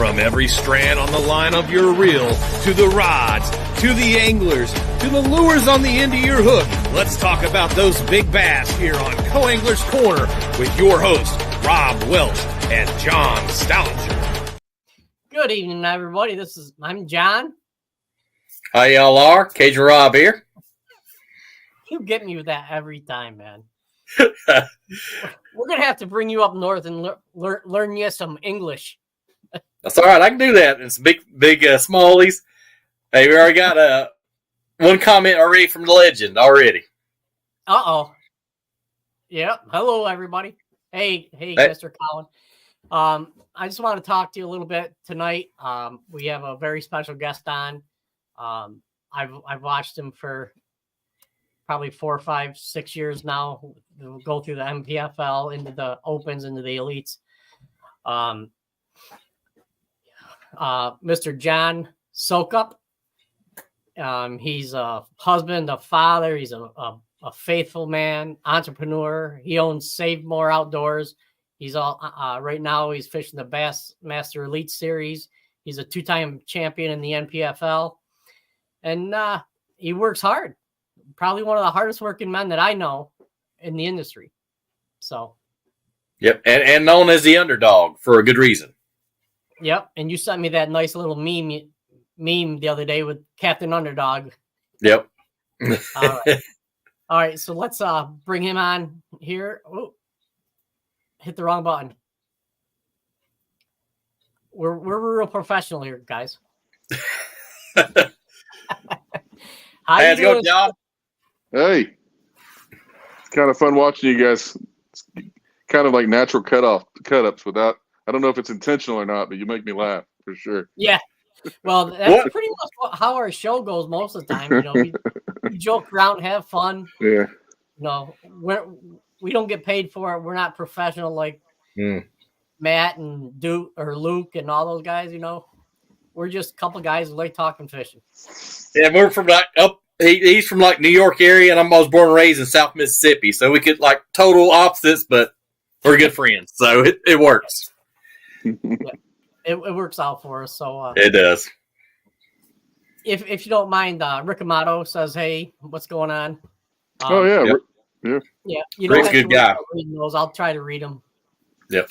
From every strand on the line of your reel, to the rods, to the anglers, to the lures on the end of your hook, let's talk about those big bass here on Co-Angler's Corner with your hosts, Rob Welch and John Stoudinger. Good evening, everybody. I'm John. How y'all are? Cajun Rob here. You get me with that every time, man. We're going to have to bring you up north and learn you some English. That's all right. I can do that. It's big smallies. Hey, we already got one comment already from the legend already. Uh-oh. Yep. Hello, everybody. Hey, Mr. Colin. I just want to talk to you a little bit tonight. We have a very special guest on. I've watched him for probably 4, 5, 6 years now. We'll go through the MPFL, into the Opens, into the Elites. Mr. John Soukup. He's a husband, a father. He's a faithful man, entrepreneur. He owns Save More Outdoors. He's right now he's fishing the Bassmaster Elite Series. He's a 2-time champion in the NPFL, and he works hard. Probably one of the hardest working men that I know in the industry. So, yep, and known as the underdog for a good reason. Yep, and you sent me that nice little meme the other day with Captain Underdog. Yep. All right. So let's bring him on here. Oh, hit the wrong button. We're real professional here, guys. How's it going, John? Hey, it's kind of fun watching you guys. It's kind of like natural cut-ups without. I don't know if it's intentional or not, but you make me laugh for sure. Yeah. Well, that's pretty much how our show goes most of the time. You know, we joke around, have fun. Yeah. No, we don't get paid for it. We're not professional like Matt and Duke or Luke and all those guys. You know, we're just a couple guys who like talking fishing. Yeah, we're from he's from New York area, and I was born and raised in South Mississippi, so we could total opposites, but we're good friends, so it works. Yeah, it works out for us. So it does. If you don't mind, Rick Amato says, "Hey, what's going on?" Oh yeah, yep. Yeah. You Rick's a good guy. I'll try to read them. Yep.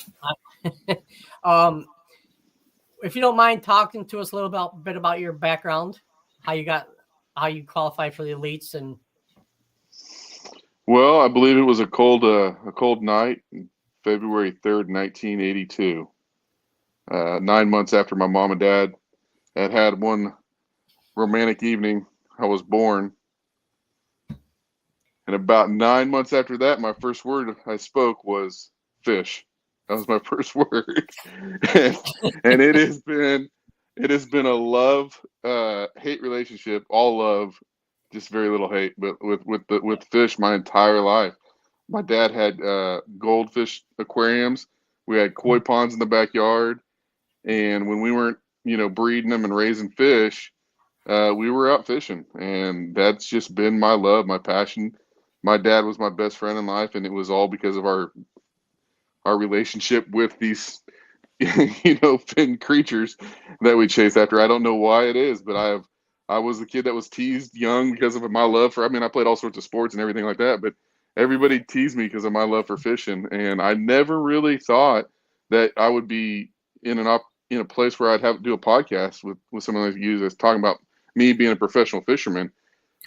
If you don't mind talking to us a little bit about your background, how you qualified for the elites, and. Well, I believe it was a cold night, February 3rd, 1982. 9 months after my mom and dad had one romantic evening, I was born. And about 9 months after that, my first word I spoke was fish. That was my first word. and it has been a love hate relationship, all love, just very little hate, but with fish my entire life. My dad had goldfish aquariums. We had koi ponds in the backyard. And when we weren't, breeding them and raising fish, we were out fishing. And that's just been my love, my passion. My dad was my best friend in life, and it was all because of our relationship with these, fin creatures that we chase after. I don't know why it is, but I was the kid that was teased young because of my love for. I played all sorts of sports and everything like that, but everybody teased me because of my love for fishing. And I never really thought that I would be in a place where I'd have to do a podcast with someone like you that's talking about me being a professional fisherman.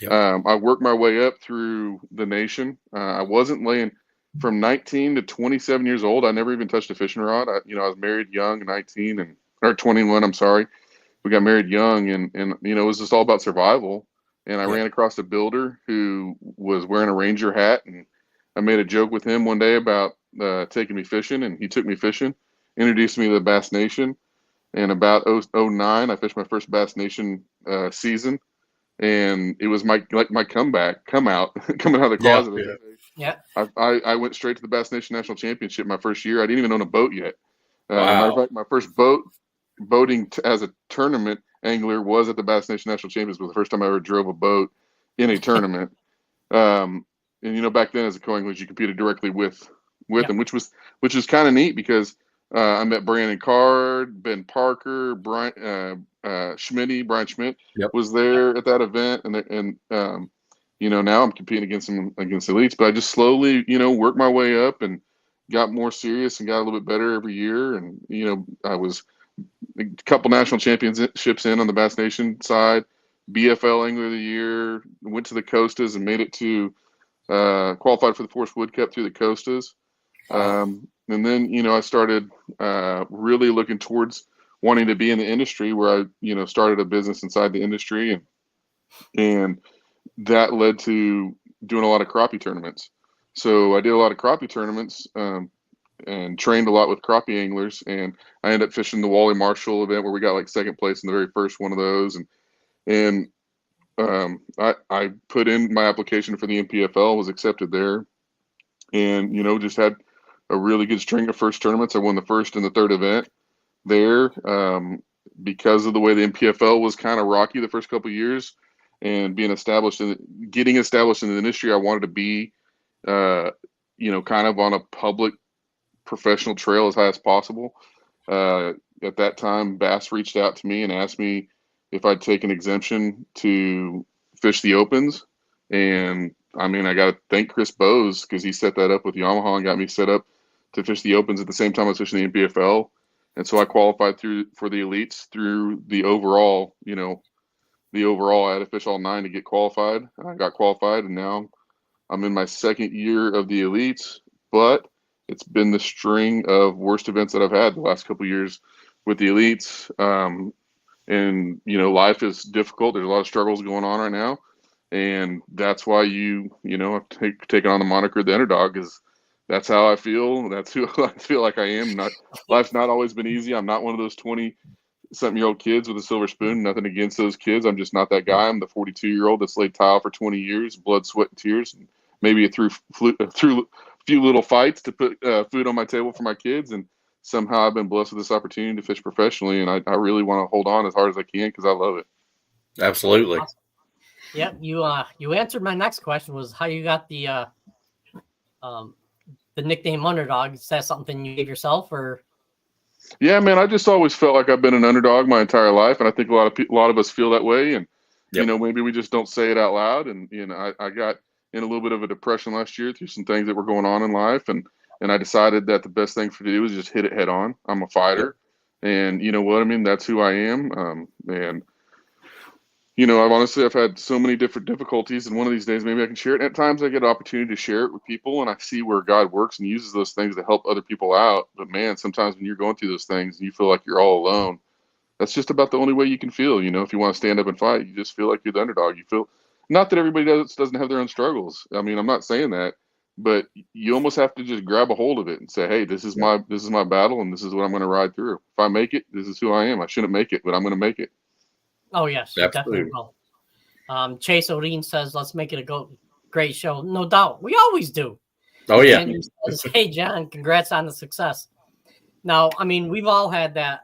Yep. I worked my way up through the nation. I wasn't laying from 19 to 27 years old. I never even touched a fishing rod. I was married young, 21. I'm sorry. We got married young, and it was just all about survival. And I ran across a builder who was wearing a Ranger hat, and I made a joke with him one day about taking me fishing, and he took me fishing, introduced me to the Bass Nation. And about 2009, I fished my first Bass Nation season, and it was my comeback, coming out of the closet. Yeah. I went straight to the Bass Nation National Championship my first year. I didn't even own a boat yet. Wow. Matter of fact, my first boating as a tournament angler was at the Bass Nation National Championships. It was the first time I ever drove a boat in a tournament. And back then as a co-angler, you competed directly with them, which was kind of neat because I met Brandon Card, Ben Parker, Brian Schmidt Yep. was there at that event, and now I'm competing against elites. But I just slowly, worked my way up and got more serious and got a little bit better every year. And I was a couple national championships in on the Bass Nation side, BFL Angler of the Year, went to the Costas and made it to qualified for the Forrest Wood Cup through the Costas. And then, I started really looking towards wanting to be in the industry, where I, started a business inside the industry, and that led to doing a lot of crappie tournaments. So I did a lot of crappie tournaments and trained a lot with crappie anglers, and I ended up fishing the Wally Marshall event where we got like second place in the very first one of those, and I put in my application for the NPFL, was accepted there, and just had a really good string of first tournaments. I won the first and the third event there because of the way the NPFL was kind of rocky the first couple of years, and getting established in the industry. I wanted to be, kind of on a public professional trail as high as possible. At that time, Bass reached out to me and asked me if I'd take an exemption to fish the opens. And I mean, I got to thank Chris Bowes, because he set that up with Yamaha and got me set up to fish the opens at the same time I was fishing the NPFL. And so I qualified for the elites through the overall, I had to fish all 9 to get qualified. And I got qualified, and now I'm in my second year of the elites, but it's been the string of worst events that I've had the last couple of years with the elites. And life is difficult. There's a lot of struggles going on right now. And that's why I've taken on the moniker the underdog, is that's how I feel. That's who I feel like I am. Life's not always been easy. I'm not one of those 20-something-year-old kids with a silver spoon. Nothing against those kids. I'm just not that guy. I'm the 42-year-old that's laid tile for 20 years, blood, sweat, and tears, and maybe through a few little fights to put food on my table for my kids. And somehow I've been blessed with this opportunity to fish professionally, and I really want to hold on as hard as I can because I love it. Absolutely. Yep, you answered my next question, was how you got the nickname underdog. Is that something you gave yourself, or? Yeah, man, I just always felt like I've been an underdog my entire life, and I think a lot of us feel that way, and Yep. maybe we just don't say it out loud. And I got in a little bit of a depression last year through some things that were going on in life, and I decided that the best thing for me to do is just hit it head on. I'm a fighter, and you know what I mean. That's who I am, and. I've had so many different difficulties, and one of these days maybe I can share it. And at times I get an opportunity to share it with people, and I see where God works and uses those things to help other people out. But man, sometimes when you're going through those things and you feel like you're all alone, that's just about the only way you can feel. If you want to stand up and fight, you just feel like you're the underdog. You feel, not that everybody doesn't have their own struggles. I mean, I'm not saying that, but you almost have to just grab a hold of it and say, hey, this is my battle, and this is what I'm going to ride through. If I make it, this is who I am. I shouldn't make it, but I'm going to make it. Oh, yes, you Absolutely. definitely will. Chase O'Dean says, let's make it a great show. No doubt. We always do. Oh, yeah. Andrew says, hey, John, congrats on the success. Now, I mean, we've all had that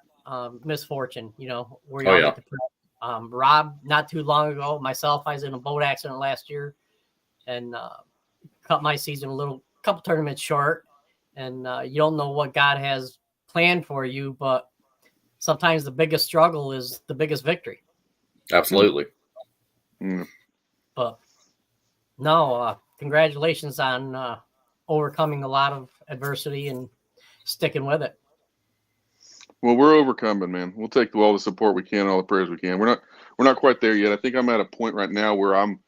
misfortune, where you all get the prep. Rob, not too long ago, myself, I was in a boat accident last year and cut my season couple tournaments short. And you don't know what God has planned for you, but sometimes the biggest struggle is the biggest victory. Absolutely. But no, congratulations on overcoming a lot of adversity and sticking with it. Well, we're overcoming, man. We'll take all the support we can, all the prayers we can. We're not quite there yet. I think I'm at a point right now where I'm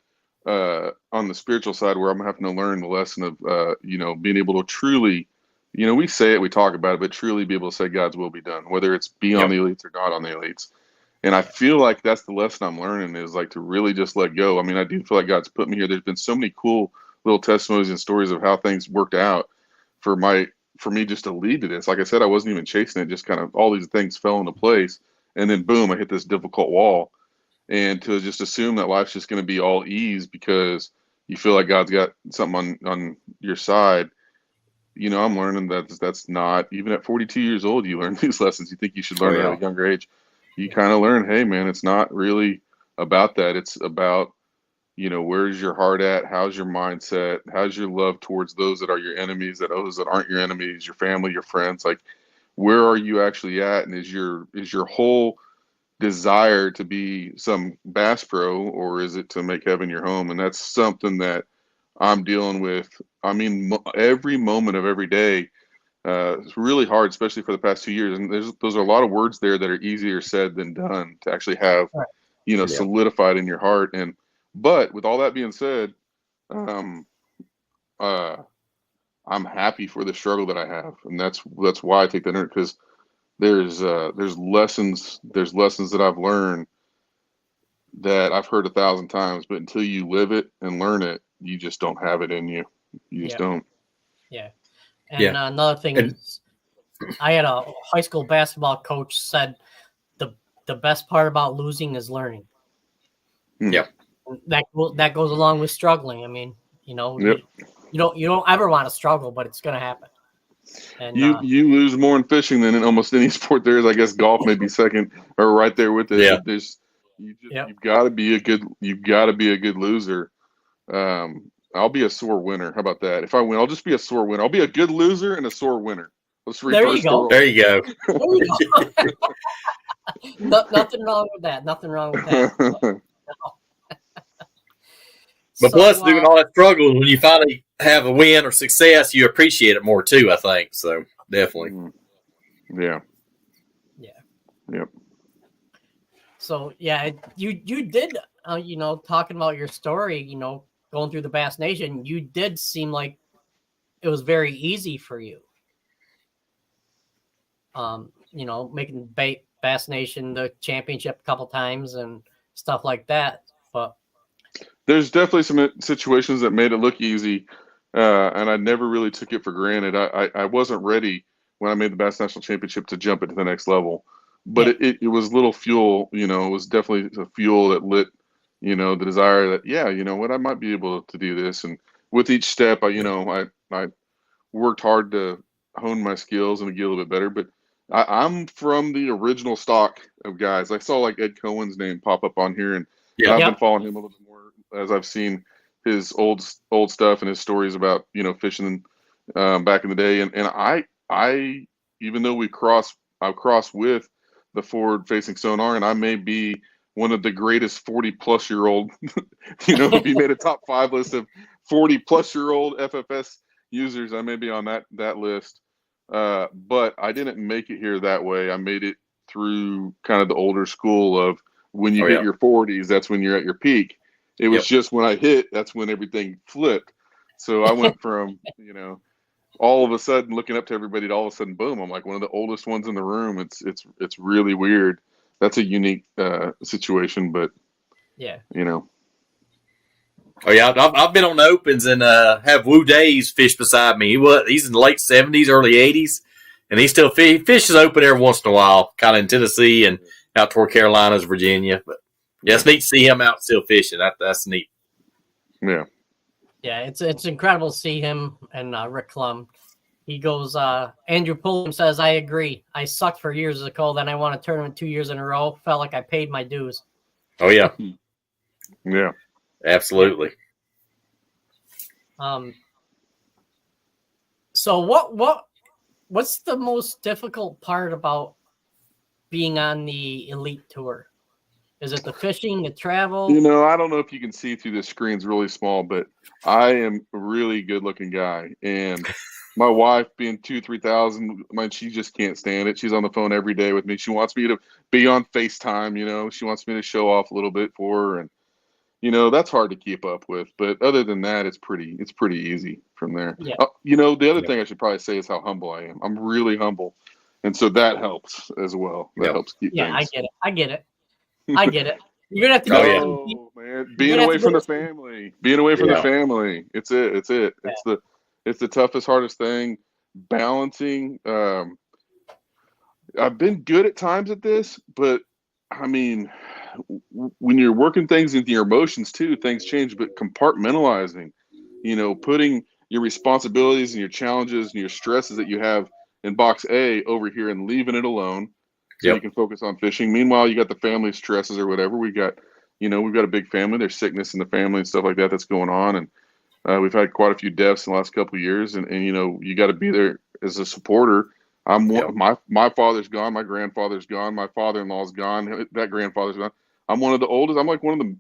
on the spiritual side, where I'm having to learn the lesson of being able to truly, we say it, we talk about it, but truly be able to say God's will be done, whether it's be on the elites or not on the elites. And I feel like that's the lesson I'm learning, is like to really just let go. I mean, I do feel like God's put me here. There's been so many cool little testimonies and stories of how things worked out for me just to lead to this. Like I said, I wasn't even chasing it. Just kind of all these things fell into place. And then boom, I hit this difficult wall. And to just assume that life's just going to be all ease because you feel like God's got something on your side. I'm learning that's not, even at 42 years old, you learn these lessons. You think you should learn it at a younger age. You kind of learn, hey, man, it's not really about that. It's about, where's your heart at? How's your mindset? How's your love towards those that are your enemies, those that aren't your enemies, your family, your friends? Like, where are you actually at, and is your whole desire to be some bass pro, or is it to make heaven your home? And that's something that I'm dealing with. I mean, every moment of every day. It's really hard, especially for the past 2 years. And those are a lot of words there that are easier said than done to actually have, Right. solidified in your heart. But with all that being said, I'm happy for the struggle that I have, and that's why I take that, because there's lessons that I've learned that I've heard 1,000 times, but until you live it and learn it, you just don't have it in you. You just don't. Yeah. And another thing is, I had a high school basketball coach said the best part about losing is learning. Yep. That goes along with struggling. I mean, you don't ever want to struggle, but it's going to happen. And you lose more in fishing than in almost any sport there is. I guess golf may be second or right there with it. Yeah. But you've got to be a good loser. I'll be a sore winner. How about that? If I win, I'll just be a sore winner. I'll be a good loser and a sore winner. Let's reverse the role. There you go. Nothing wrong with that. Nothing wrong with that. But plus, doing all that struggle, when you finally have a win or success, you appreciate it more too, I think. So, definitely. Yeah. Yeah. Yep. So, yeah, you did, talking about your story, going through the Bass Nation, you did seem like it was very easy for you. Making Bass Nation the championship a couple times and stuff like that. But there's definitely some situations that made it look easy, and I never really took it for granted. I wasn't ready when I made the Bass National Championship to jump it to the next level, but it was little fuel. It was definitely a fuel that lit, the desire that I might be able to do this. And with each step, I worked hard to hone my skills and get a little bit better. But I'm from the original stock of guys. I saw like Ed Cohen's name pop up on here, and I've been following him a little bit more as I've seen his old stuff and his stories about fishing back in the day. And I even though I've crossed with the forward facing sonar, and I may be one of the greatest 40-plus-year-old, if you made a top 5 list of 40-plus-year-old FFS users, I may be on that list. But I didn't make it here that way. I made it through kind of the older school of when you hit your 40s, that's when you're at your peak. It was just when I hit, that's when everything flipped. So I went from, all of a sudden looking up to everybody to all of a sudden, boom, I'm like one of the oldest ones in the room. It's really weird. That's a unique situation, but Oh yeah, I've been on the opens and have Wu Days fish beside me. He's in the late 70s, early 80s, and he still fishes open every once in a while, kind of in Tennessee and out toward Carolinas, Virginia. But yeah, it's neat to see him out still fishing. That's neat. Yeah. Yeah, it's incredible to see him and Rick Klum. He goes, Andrew Pulliam says, I agree. I sucked for years as a cold, then I won a tournament 2 years in a row. Felt like I paid my dues. Oh yeah. Yeah. Absolutely. So what's the most difficult part about being on the elite tour? Is it the fishing, the travel? I don't know if you can see through the screen's really small, but I am a really good looking guy. And my wife being 3,000, she just can't stand it. She's on the phone every day with me. She wants me to be on FaceTime, she wants me to show off a little bit for her. And, that's hard to keep up with. But other than that, it's pretty easy from there. Yeah. The other thing I should probably say is how humble I am. I'm really humble. And so that helps as well. That helps keep things. I get it. You're gonna have to go. Man, being away from the family. The family. It's it. It's the toughest, hardest thing. Balancing. I've been good at times at this, but I mean, when you're working things into your emotions too, things change. But compartmentalizing, putting your responsibilities and your challenges and your stresses that you have in box A over here and leaving it alone. So you can focus on fishing. Meanwhile, you got the family stresses or whatever. We've got a big family. There's sickness in the family and stuff like that that's going on. And we've had quite a few deaths in the last couple of years. And you got to be there as a supporter Yep. My father's gone, my grandfather's gone, my father-in-law's gone, that grandfather's gone. I'm one of the oldest. I'm like one of the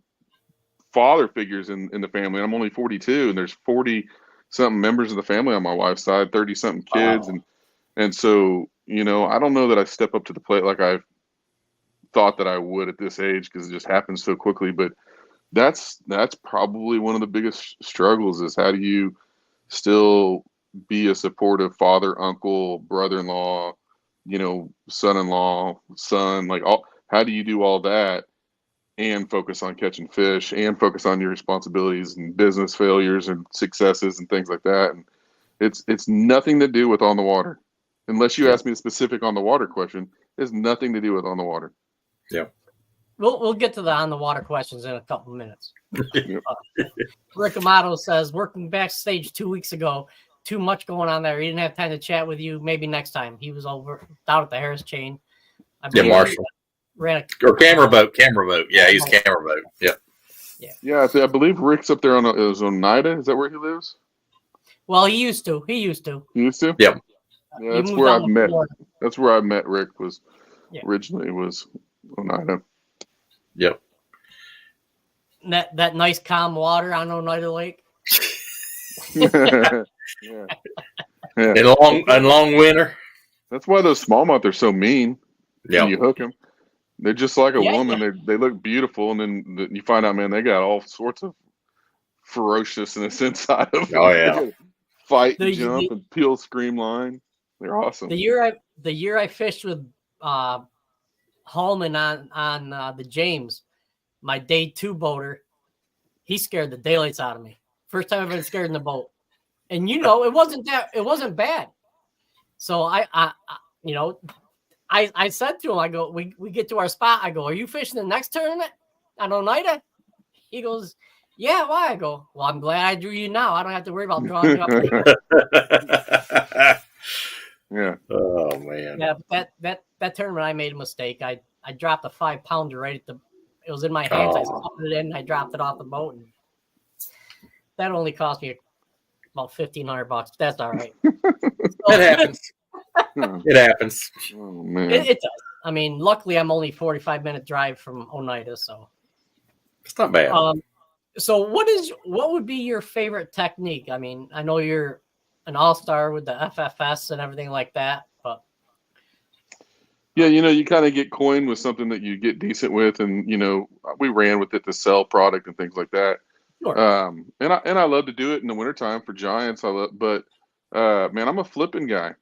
father figures in the family. I'm only 42, and there's 40 something members of the family on my wife's side, 30 something kids, Wow. and so I don't know that I step up to the plate like I thought that I would at this age because it just happens so quickly. But that's probably one of the biggest struggles is how do you still be a supportive father, uncle, brother-in-law, son-in-law, son, like all. How do you do all that and focus on catching fish and focus on your responsibilities and business failures and successes and things like that? And it's nothing to do with on the water, unless you Yeah. ask me a specific on the water question. It's nothing to do with on the water. Yeah. We'll get to the on the water questions in a couple minutes. Yep. Rick Amato says, working backstage 2 weeks ago, too much going on there. He didn't have time to chat with you. Maybe next time. He was over down at the Harris chain. I Yeah, believe he Marshall. ran Or camera boat. Yeah, he's camera boat. Yeah. Yeah, I believe Rick's up there on Oneida. Is that where he lives? Well, he used to. He used to? Yep. Yeah, He that's moved where down I've to met. Florida. That's where I met Rick. Was Yeah. originally was Oneida. Yep. That nice calm water on Oneida Lake. Yeah. And long winter. That's why those smallmouth are so mean. Yeah. When you hook them, they're just like a Yeah, woman. They look beautiful, and then you find out, man, they got all sorts of ferociousness inside of them. Oh, yeah. Fight, The- jump, the- and peel, scream line. They're awesome. The year I fished with Hallman on the James, my day 2 boater, he scared the daylights out of me. First time I've been scared in the boat, and it wasn't bad. So I said to him, I go, we get to our spot. I go, are you fishing the next tournament on Oneida? He goes, yeah. Why? I go, well, I'm glad I drew you now. I don't have to worry about drawing you up later. Yeah. Oh man. Yeah, but that tournament, I made a mistake. I dropped a 5-pounder right at it was in my hands. I put it in, I dropped it off the boat, and that only cost me about $1,500, but that's all right. It happens. It happens. Oh man. It does. I mean, luckily I'm only 45-minute drive from Oneida, so It's not bad. So what would be your favorite technique? I mean, I know you're an all-star with the FFS and everything like that, but Yeah, you kind of get coined with something that you get decent with, and we ran with it to sell product and things like that. sure. And I love to do it in the wintertime for giants. But man, I'm a flipping guy.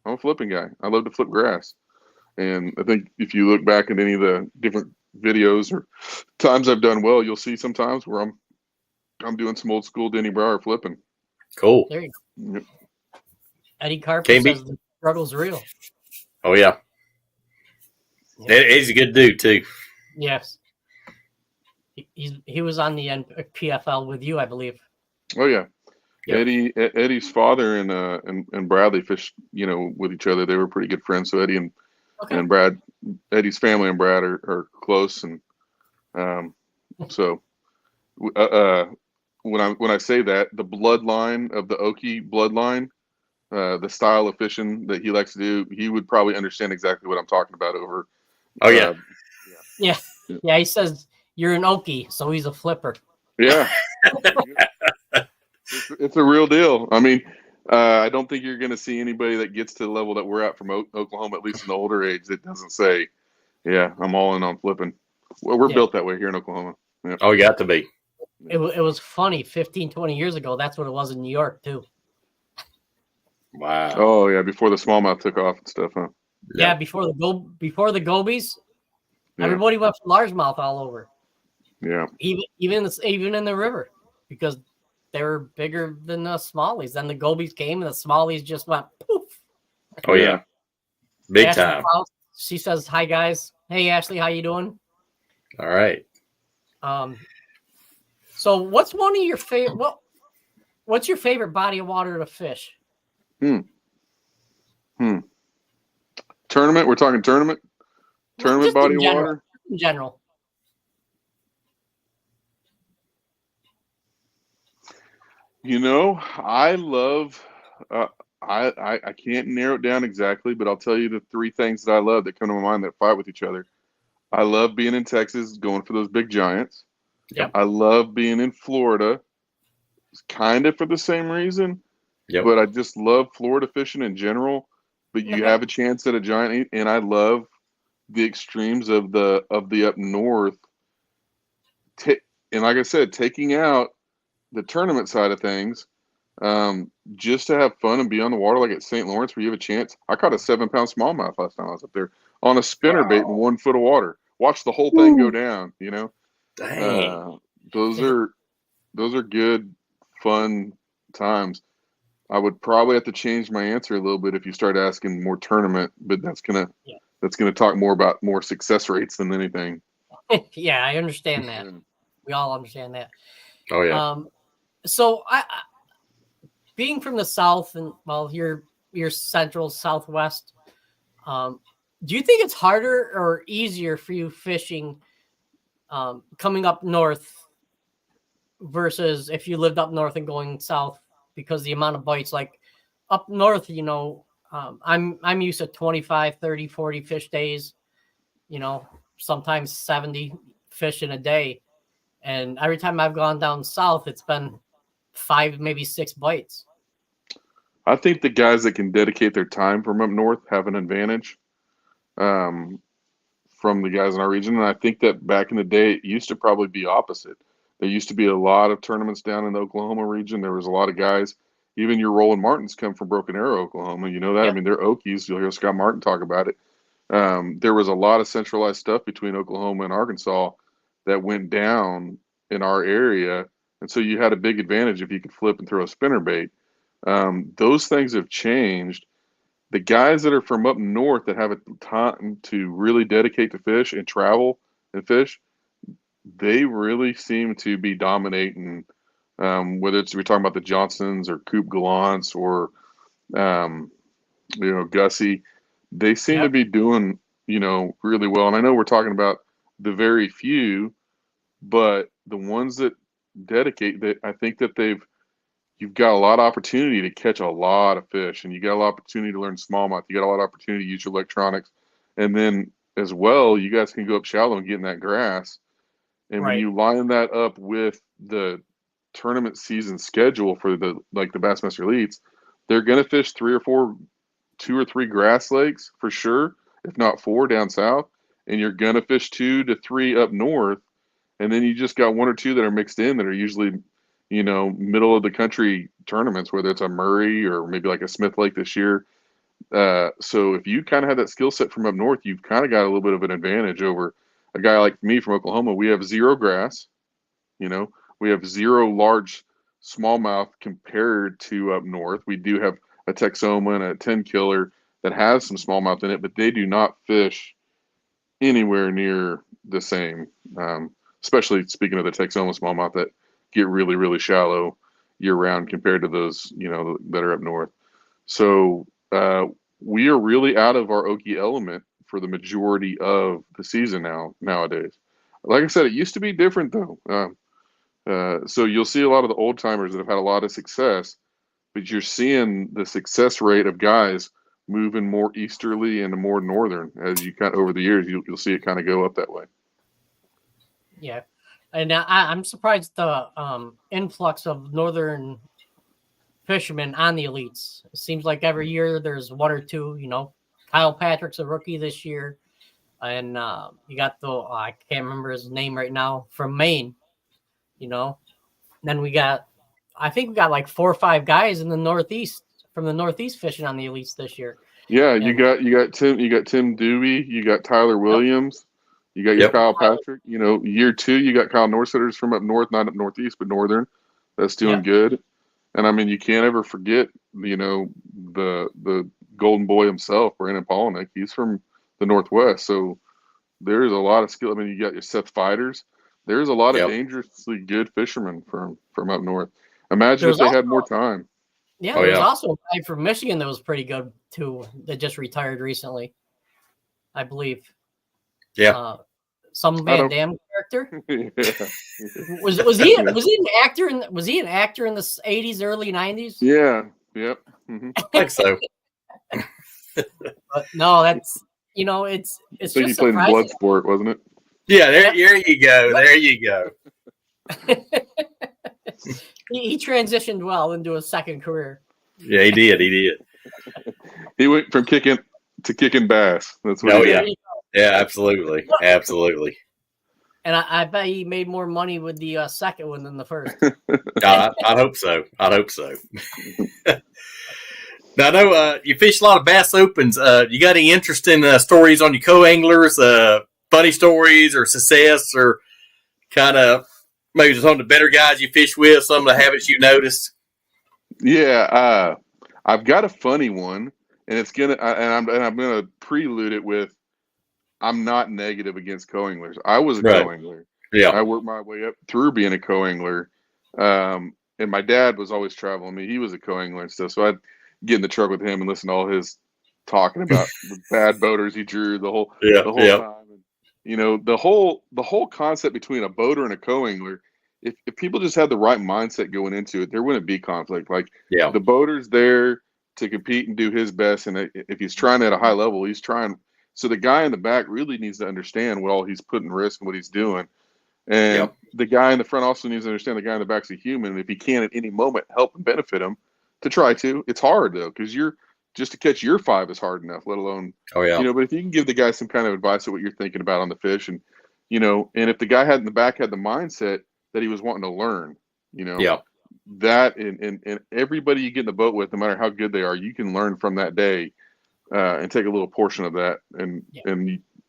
I love to flip grass, and I think if you look back at any of the different videos or times I've done well, you'll see sometimes where I'm doing some old school Denny Brauer flipping. Cool. There you go. Yep. Eddie Carper KB? says the struggle's real. Oh yeah. He's a good dude too. Yes. He was on the PFL with you, I believe. Oh yeah. Yep. Eddie's father and Bradley fished, with each other. They were pretty good friends. So Eddie and Brad, Eddie's family and Brad are close, and so when I say that, the bloodline of the Okie bloodline, the style of fishing that he likes to do, he would probably understand exactly what I'm talking about over. Oh yeah. Yeah. He says you're an Okie, so he's a flipper. Yeah. It's a real deal. I mean, I don't think you're going to see anybody that gets to the level that we're at from Oklahoma, at least in the older age, that doesn't say, yeah, I'm all in on flipping. Well, we're built that way here in Oklahoma. Yeah. Oh, you got to be. It was funny 15, 20 years ago. That's what it was in New York, too. Wow. Oh, yeah, before the smallmouth took off and stuff, huh? Yeah, before the gobies, everybody went for largemouth all over. Yeah. Even in the river, because they were bigger than the smallies. Then the gobies came, and the smallies just went poof. Oh yeah. Big Ashley time. Klaus, she says, "Hi guys, hey Ashley, how you doing?" All right. So what's one of your favorite? What's your favorite body of water to fish? Tournament? We're talking tournament? Tournament Just body in of general, water? In general. I love I can't narrow it down exactly, but I'll tell you the three things that I love that come to my mind that fight with each other. I love being in Texas, going for those big giants. Yep. I love being in Florida, kind of for the same reason. Yep. But I just love Florida fishing in general. But you have a chance at a giant, and I love the extremes of the up north. And like I said, taking out the tournament side of things, just to have fun and be on the water, like at St. Lawrence, where you have a chance. I caught a 7-pound smallmouth last time I was up there on a spinner bait in 1 foot of water. Watch the whole thing go down. You know, Dang. those are good, fun times. I would probably have to change my answer a little bit if you start asking more tournament, but that's gonna talk more about more success rates than anything. Yeah, I understand that. We all understand that. Oh yeah. So I being from the South and you're central Southwest, do you think it's harder or easier for you fishing coming up north versus if you lived up north and going south? Because the amount of bites, like up north, you know, I'm used to 25, 30, 40 fish days, you know, sometimes 70 fish in a day. And every time I've gone down south, it's been 5, maybe 6 bites. I think the guys that can dedicate their time from up north have an advantage from the guys in our region. And I think that back in the day, it used to probably be opposite. There used to be a lot of tournaments down in the Oklahoma region. There was a lot of guys. Even your Roland Martins come from Broken Arrow, Oklahoma. You know that? Yep. I mean, they're Okies. You'll hear Scott Martin talk about it. There was a lot of centralized stuff between Oklahoma and Arkansas that went down in our area. And so you had a big advantage if you could flip and throw a spinner bait. Those things have changed. The guys that are from up north that have a time to really dedicate to fish and travel and fish, they really seem to be dominating, whether we're talking about the Johnsons or Coop Gallants or, Gussie. They seem to be doing, really well. And I know we're talking about the very few, but the ones that dedicate, that I think that you've got a lot of opportunity to catch a lot of fish, and you got a lot of opportunity to learn smallmouth. You got a lot of opportunity to use your electronics, and then as well, you guys can go up shallow and get in that grass. And when you line that up with the tournament season schedule for the Bassmaster Elites, they're going to fish 2 or 3 grass lakes for sure, if not 4 down south, and you're going to fish 2 to 3 up north, and then you just got 1 or 2 that are mixed in that are usually, middle of the country tournaments, whether it's a Murray or maybe like a Smith Lake this year. So if you kind of have that skill set from up north, you've kind of got a little bit of an advantage over a guy like me from Oklahoma. We have 0 grass, we have 0 large smallmouth compared to up north. We do have a Texoma and a 10 killer that has some smallmouth in it, but they do not fish anywhere near the same. Especially speaking of the Texoma smallmouth that get really, really shallow year round compared to those, that are up north. So we are really out of our Okie element for the majority of the season nowadays. Like I said, it used to be different though. So you'll see a lot of the old timers that have had a lot of success, but you're seeing the success rate of guys moving more easterly and more northern as you kind of over the years. You'll see it kind of go up that way. Yeah, and I'm surprised the influx of northern fishermen on the elites. It seems like every year there's 1 or 2. Kyle Patrick's a rookie this year, and you got I can't remember his name right now, from Maine. And then I think we got like 4 or 5 guys in the Northeast, from the Northeast, fishing on the elites this year. Yeah, you got Tim Dewey, you got Tyler Williams, you got your Kyle Patrick. Year 2 you got Kyle Norsetters from up north, not up northeast, but northern. That's doing good. And I mean, you can't ever forget, the golden boy himself, Brandon Polinick. He's from the Northwest, so there's a lot of skill. I mean, you got your Seth Fighters. There's a lot of dangerously good fishermen from up north. Imagine if they had more time. Yeah, there's also a guy from Michigan that was pretty good too, that just retired recently, I believe. Yeah. Some Van Damme character. Was he an actor in the 80s, early 90s? Yeah. Yep. Mm-hmm. I think so. But no, that's it's I think he just played in surprising. Bloodsport, wasn't it? Yeah, there you go. There you go. He transitioned well into a second career. Yeah, he did. He did. He went from kicking to kicking bass. That's what Oh, he yeah. did. Yeah, absolutely. Absolutely. And I bet he made more money with the second one than the first. I'd hope so. I'd hope so. Now, I know you fish a lot of bass opens. You got any interesting stories on your co-anglers, funny stories or success, or kind of maybe some of the better guys you fish with, some of the habits you noticed? Yeah, I've got a funny one, and I'm gonna prelude it with I'm not negative against co-anglers. I was a Right. co-angler. Yeah. I worked my way up through being a co-angler, and my dad was always traveling me. He was a co-angler and stuff, so I'd get in the truck with him and listen to all his talking about the bad boaters he drew the whole time. And, the whole concept between a boater and a co-angler. If people just had the right mindset going into it, there wouldn't be conflict. Like the boater's there to compete and do his best, and if he's trying at a high level, he's trying. So the guy in the back really needs to understand what all he's putting risk and what he's doing. And the guy in the front also needs to understand the guy in the back's a human. And if he can at any moment help and benefit him, to try to. It's hard though, because just to catch your 5 is hard enough, let alone but if you can give the guy some kind of advice of what you're thinking about on the fish, and and if the guy in the back had the mindset that he was wanting to learn, that and everybody you get in the boat with, no matter how good they are, you can learn from that day. And take a little portion of that, and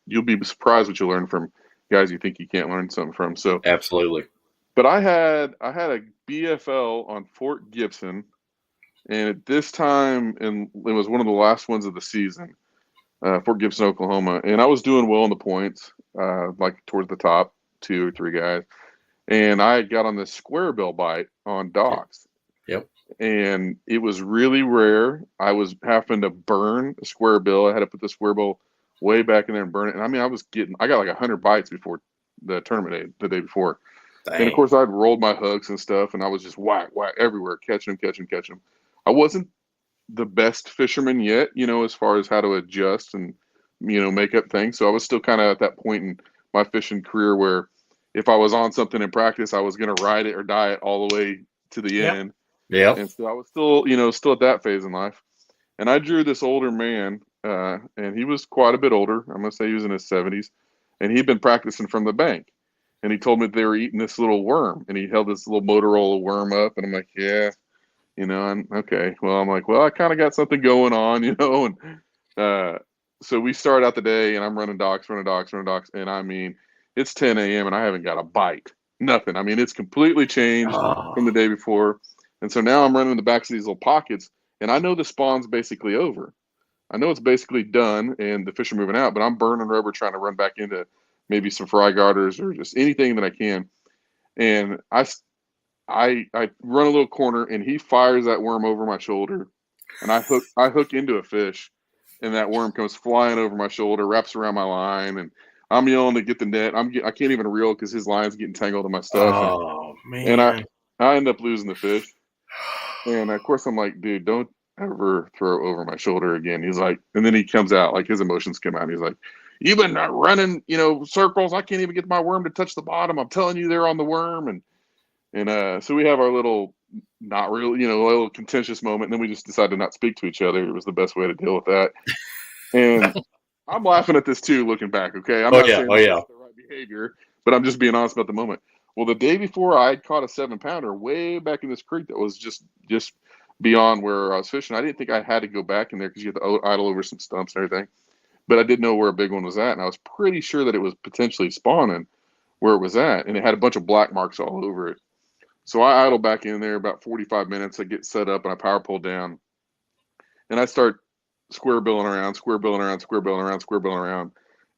you'll be surprised what you learn from guys you think you can't learn something from. So absolutely. But I had a BFL on Fort Gibson, and at this time, and it was one of the last ones of the season, Fort Gibson, Oklahoma, and I was doing well in the points, like towards the top 2 or 3 guys, and I got on this square bill bite on docks. Yep. And it was really rare. I was having to burn a square bill. I had to put the square bill way back in there and burn it. And I mean, I got like 100 bites before the tournament day, the day before. Dang. And of course, I'd rolled my hooks and stuff, and I was just whack everywhere, catching them. I wasn't the best fisherman yet, as far as how to adjust and, make up things. So I was still kind of at that point in my fishing career where if I was on something in practice, I was going to ride it or die it all the way to the end. Yeah. And so I was still at that phase in life. And I drew this older man, and he was quite a bit older. I'm going to say he was in his 70s. And he'd been practicing from the bank. And he told me they were eating this little worm. And he held this little Motorola worm up. And I'm like, yeah, and okay. Well, I'm like, well, I kind of got something going on, And so we start out the day, and I'm running docks. And I mean, it's 10 a.m. and I haven't got a bite. Nothing. I mean, it's completely changed from the day before. And so now I'm running in the backs of these little pockets, and I know the spawn's basically over. I know it's basically done, and the fish are moving out, but I'm burning rubber trying to run back into maybe some fry garters or just anything that I can. And I run a little corner, and he fires that worm over my shoulder, and I hook into a fish, and that worm comes flying over my shoulder, wraps around my line, and I'm yelling to get the net. I can't even reel because his line's getting tangled in my stuff. Oh, man! And I end up losing the fish. And of course, I'm like, dude, don't ever throw over my shoulder again. He's like, and then he comes out, like his emotions come out. And he's like, you've been running, circles. I can't even get my worm to touch the bottom. I'm telling you, they're on the worm. And so we have our little, not really, a little contentious moment. And then we just decided to not speak to each other. It was the best way to deal with that. And I'm laughing at this too, looking back. Okay. I'm not saying that's the right behavior, but I'm just being honest about the moment. Well, the day before, I had caught a 7-pounder way back in this creek that was just beyond where I was fishing. I didn't think I had to go back in there because you have to idle over some stumps and everything. But I didn't know where a big one was at, and I was pretty sure that it was potentially spawning where it was at, and it had a bunch of black marks all over it. So I idle back in there about 45 minutes. I get set up, and I power pull down, and I start square billing around.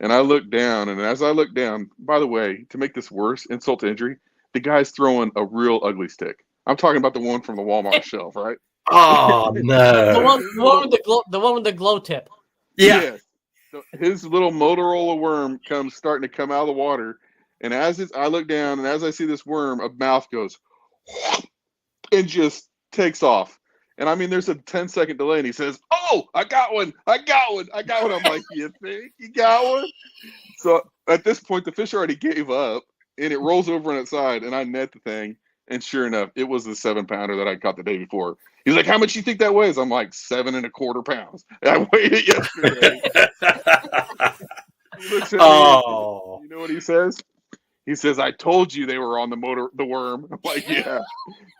And I look down, and as I look down, by the way, to make this worse, insult to injury, the guy's throwing a real ugly stick. I'm talking about the one from the Walmart shelf, right? Oh no! the one with the glow tip. Yeah. Yes. So his little Motorola worm comes starting to come out of the water, and I look down, and as I see this worm, a mouth goes and just takes off. And I mean, there's a 10-second delay, and he says, "Oh, I got one! I got one! I got one!" I'm like, "You think you got one?" So at this point, the fish already gave up, and it rolls over on its side, and I net the thing, and sure enough, it was the 7-pounder that I caught the day before. He's like, "How much you think that weighs?" I'm like, 7.25 pounds. I weighed it yesterday. He looks at me, you know what he says? He says, "I told you they were on the worm." I'm like, "Yeah,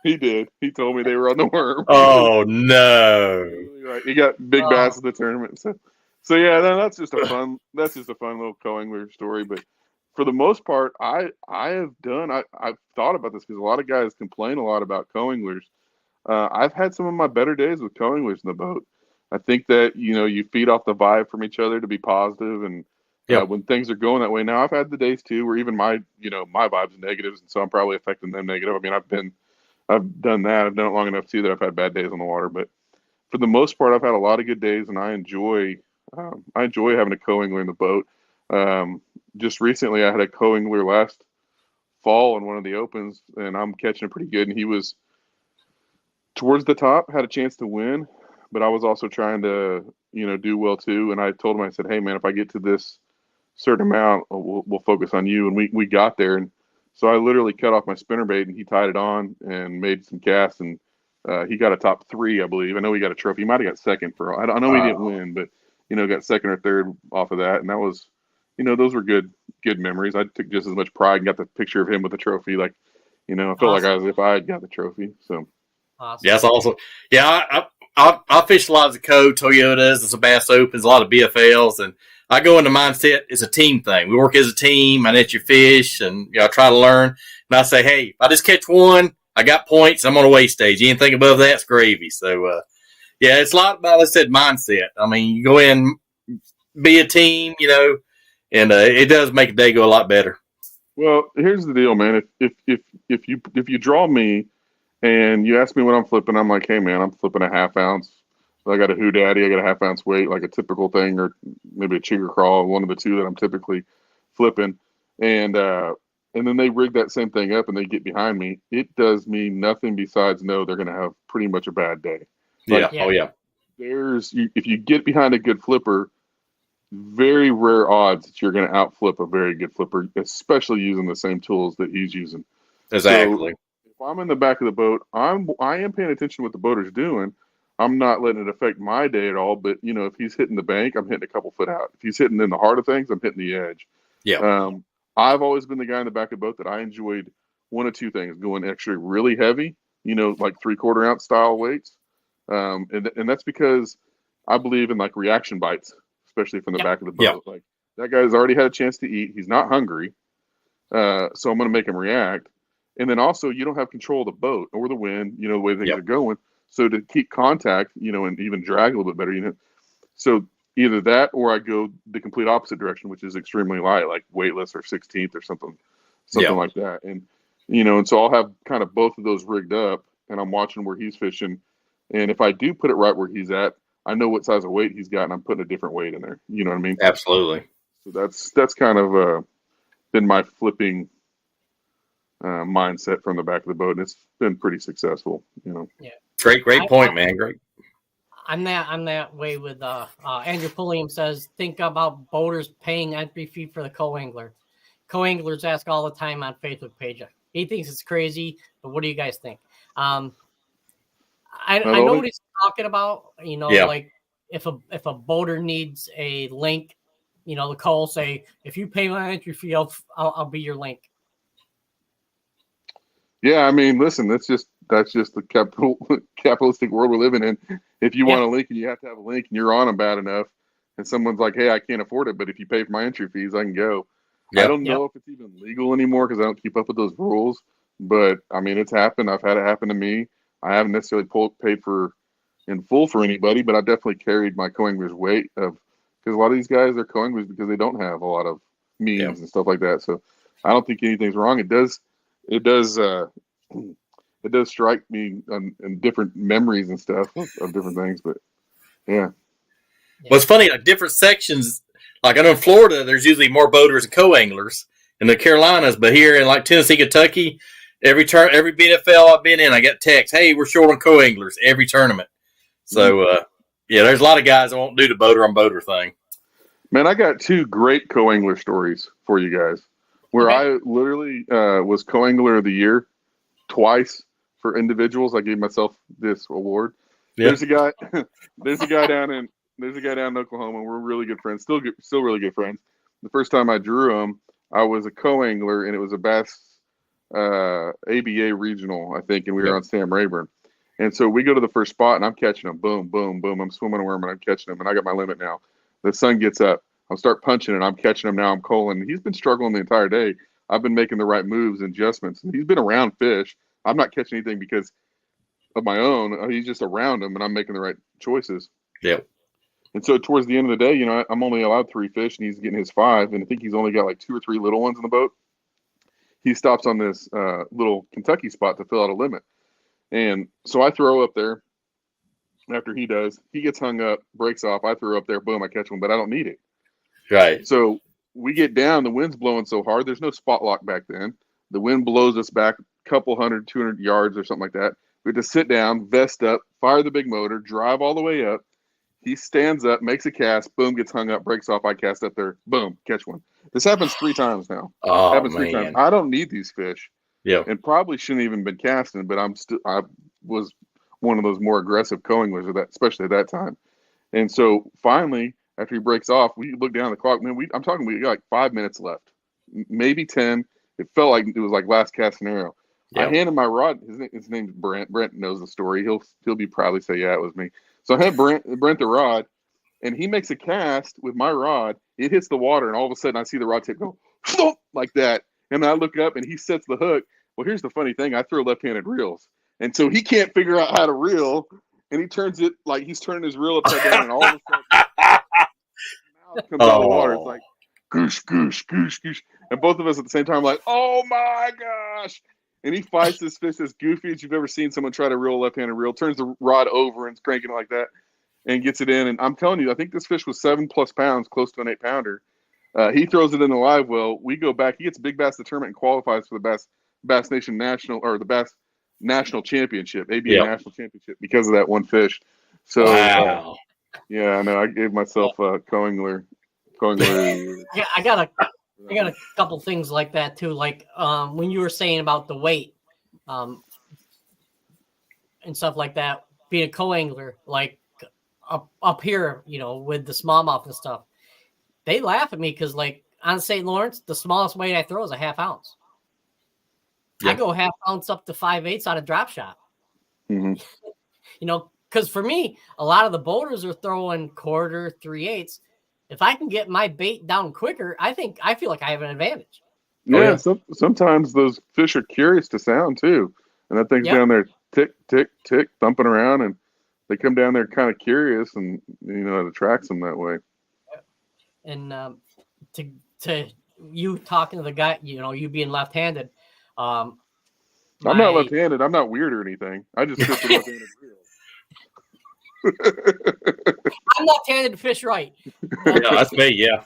he did. He told me they were on the worm." Oh no! Right. He got big bass at the tournament. So yeah, that's just a fun little co-angler story. But for the most part, I've thought about this because a lot of guys complain a lot about co-anglers. I've had some of my better days with co-anglers in the boat. I think that you feed off the vibe from each other to be positive, and when things are going that way. Now I've had the days too where even my vibe's negatives, and so I'm probably affecting them negative. I mean, I've done that. I've done it long enough too that I've had bad days on the water, but for the most part, I've had a lot of good days, and I enjoy having a co-angler in the boat. Just recently, I had a co-angler last fall in one of the opens, and I'm catching it pretty good. And he was towards the top, had a chance to win, but I was also trying to do well too. And I told him, I said, "Hey man, if I get to this certain amount, we'll focus on you." And we got there, and so I literally cut off my spinnerbait, and he tied it on and made some casts, and he got a top 3, I believe. I know he got a trophy. He might have got second I know he didn't win, but got second or third off of that, and that was, those were good memories. I took just as much pride and got the picture of him with the trophy. Like, I felt like as if I had got the trophy. So, awesome. Yeah, that's awesome. Yeah, I fish a lot of the Toyotas, and some Bass Opens, a lot of BFLs, and I go into mindset it's a team thing. We work as a team. I net your fish, and I try to learn. And I say, hey, if I just catch one, I got points. I'm on a weight stage. Anything above that's gravy. So, yeah, it's a lot about, like I said, mindset. I mean, you go in, be a team, and it does make a day go a lot better. Well, here's the deal, man. If you draw me and you ask me what I'm flipping, I'm like, "Hey, man, I'm flipping a half ounce. I got a Who Daddy. I got a half ounce weight, like a typical thing, or maybe a Chigger Crawl, one of the two that I'm typically flipping." And then they rig that same thing up and they get behind me. It does me nothing besides know they're going to have pretty much a bad day. Like, yeah. Oh, yeah. If you get behind a good flipper, very rare odds that you're going to outflip a very good flipper, especially using the same tools that he's using. Exactly. So if I'm in the back of the boat, I am paying attention to what the boater's doing. I'm not letting it affect my day at all. But, if he's hitting the bank, I'm hitting a couple foot out. If he's hitting in the heart of things, I'm hitting the edge. Yeah. I've always been the guy in the back of the boat that I enjoyed one of two things: going actually really heavy, like 3/4 ounce style weights. And that's because I believe in like reaction bites, especially from the back of the boat. Like, that guy's already had a chance to eat. He's not hungry. So I'm going to make him react. And then also, you don't have control of the boat or the wind, the way things are going. So to keep contact, and even drag a little bit better, so either that or I go the complete opposite direction, which is extremely light, like weightless or 16th or something like that. And, and so I'll have kind of both of those rigged up, and I'm watching where he's fishing. And if I do put it right where he's at, I know what size of weight he's got, and I'm putting a different weight in there. You know what I mean? Absolutely. So that's kind of been my flipping mindset from the back of the boat, and it's been pretty successful. Yeah. Great point, man. Great. I'm that way with Andrew Pulliam says, think about boaters paying entry fee for the co-angler. Co-anglers ask all the time on Facebook page. He thinks it's crazy, but what do you guys think? I know what he's talking about. Like if a boater needs a link, the co will say, if you pay my entry fee, I'll be your link. Yeah, I mean, listen, that's just the capitalistic world we're living in. If you want a link and you have to have a link and you're on them bad enough, and someone's like, "Hey, I can't afford it, but if you pay for my entry fees, I can go." I don't know if it's even legal anymore because I don't keep up with those rules. But I mean, it's happened. I've had it happen to me. I haven't necessarily paid for in full for anybody, but I definitely carried my co-angler's weight because a lot of these guys are co-anglers because they don't have a lot of means and stuff like that. So I don't think anything's wrong. It does strike me in different memories and stuff of different things, but yeah. Well, it's funny, like different sections, like I know in Florida, there's usually more boaters and co-anglers in the Carolinas, but here in like Tennessee, Kentucky, every BFL I've been in, I get texts, "Hey, we're short on co-anglers," every tournament. So, there's a lot of guys that won't do the boater on boater thing. Man, I got 2 great co-angler stories for you guys where Okay. I literally was co-angler of the year twice for individuals. I gave myself this award. Yeah. There's a guy down in Oklahoma. We're really good friends, still really good friends. The first time I drew him, I was a co-angler, and it was a bass ABA regional, I think, and we were on Sam Rayburn. And so we go to the first spot, and I'm catching him. Boom, boom, boom. I'm swimming a worm, and I'm catching him, and I got my limit now. The sun gets up. I'll start punching, and I'm catching him now. I'm calling. He's been struggling the entire day. I've been making the right moves and adjustments. And he's been around fish. I'm not catching anything because of my own. He's just around him, and I'm making the right choices. Yep. And so towards the end of the day, I'm only allowed 3 fish, and he's getting his 5. And I think he's only got like 2 or 3 little ones in the boat. He stops on this little Kentucky spot to fill out a limit. And so I throw up there after he does. He gets hung up, breaks off. I throw up there, boom, I catch one, but I don't need it. Right. So we get down. The wind's blowing so hard. There's no spot lock back then. The wind blows us back a couple 200 yards or something like that. We have to sit down, vest up, fire the big motor, drive all the way up. He stands up, makes a cast, boom, gets hung up, breaks off. I cast up there, boom, catch one. This happens 3 times now. Oh, happens 3 times. I don't need these fish. Yeah. And probably shouldn't even been casting, but I was one of those more aggressive co-anglers of that, especially at that time. And so finally, after he breaks off, we look down the clock. Man, we got like 5 minutes left, maybe 10. It felt like it was like last cast scenario. Yep. I handed my rod. His name's Brent. Brent knows the story. He'll be proudly say, yeah, it was me. So I had Brent the rod, and he makes a cast with my rod. It hits the water, and all of a sudden I see the rod tip go like that. And I look up, and he sets the hook. Well, here's the funny thing. I throw left-handed reels. And so he can't figure out how to reel, and he turns it like he's turning his reel upside down, and all of a sudden mouth comes out of the water. It's like, goosh, goosh, goosh, goosh. And both of us at the same time like, oh, my gosh. And he fights this fish as goofy as you've ever seen someone try to reel a left-handed reel, turns the rod over and cranking it like that, and gets it in. And I'm telling you, I think this fish was 7+ pounds, close to an 8-pounder. He throws it in the live well. We go back. He gets a big bass tournament and qualifies for the Bass Nation National, or the Bass National Championship, ABA National Championship, because of that one fish. So, wow. I know I gave myself a co-angler. Yeah, I got a couple things like that too. Like when you were saying about the weight, and stuff like that, being a co-angler, like up here, with the smallmouth and stuff, they laugh at me because, like, on St. Lawrence, the smallest weight I throw is a 1/2 ounce. Yeah. I go 1/2 ounce up to 5/8 on a drop shot. Mm-hmm. Because for me, a lot of the boaters are throwing 1/4, 3/8. If I can get my bait down quicker, I feel like I have an advantage. Yeah, sometimes those fish are curious to sound too, and that thing's down there tick, tick, tick, thumping around, and they come down there kind of curious, and it attracts them that way. And to you talking to the guy, you being left-handed. I'm not left-handed. I'm not weird or anything. I just fish with left-handed reel. I'm left-handed to fish right. Yeah, that's me. Yeah,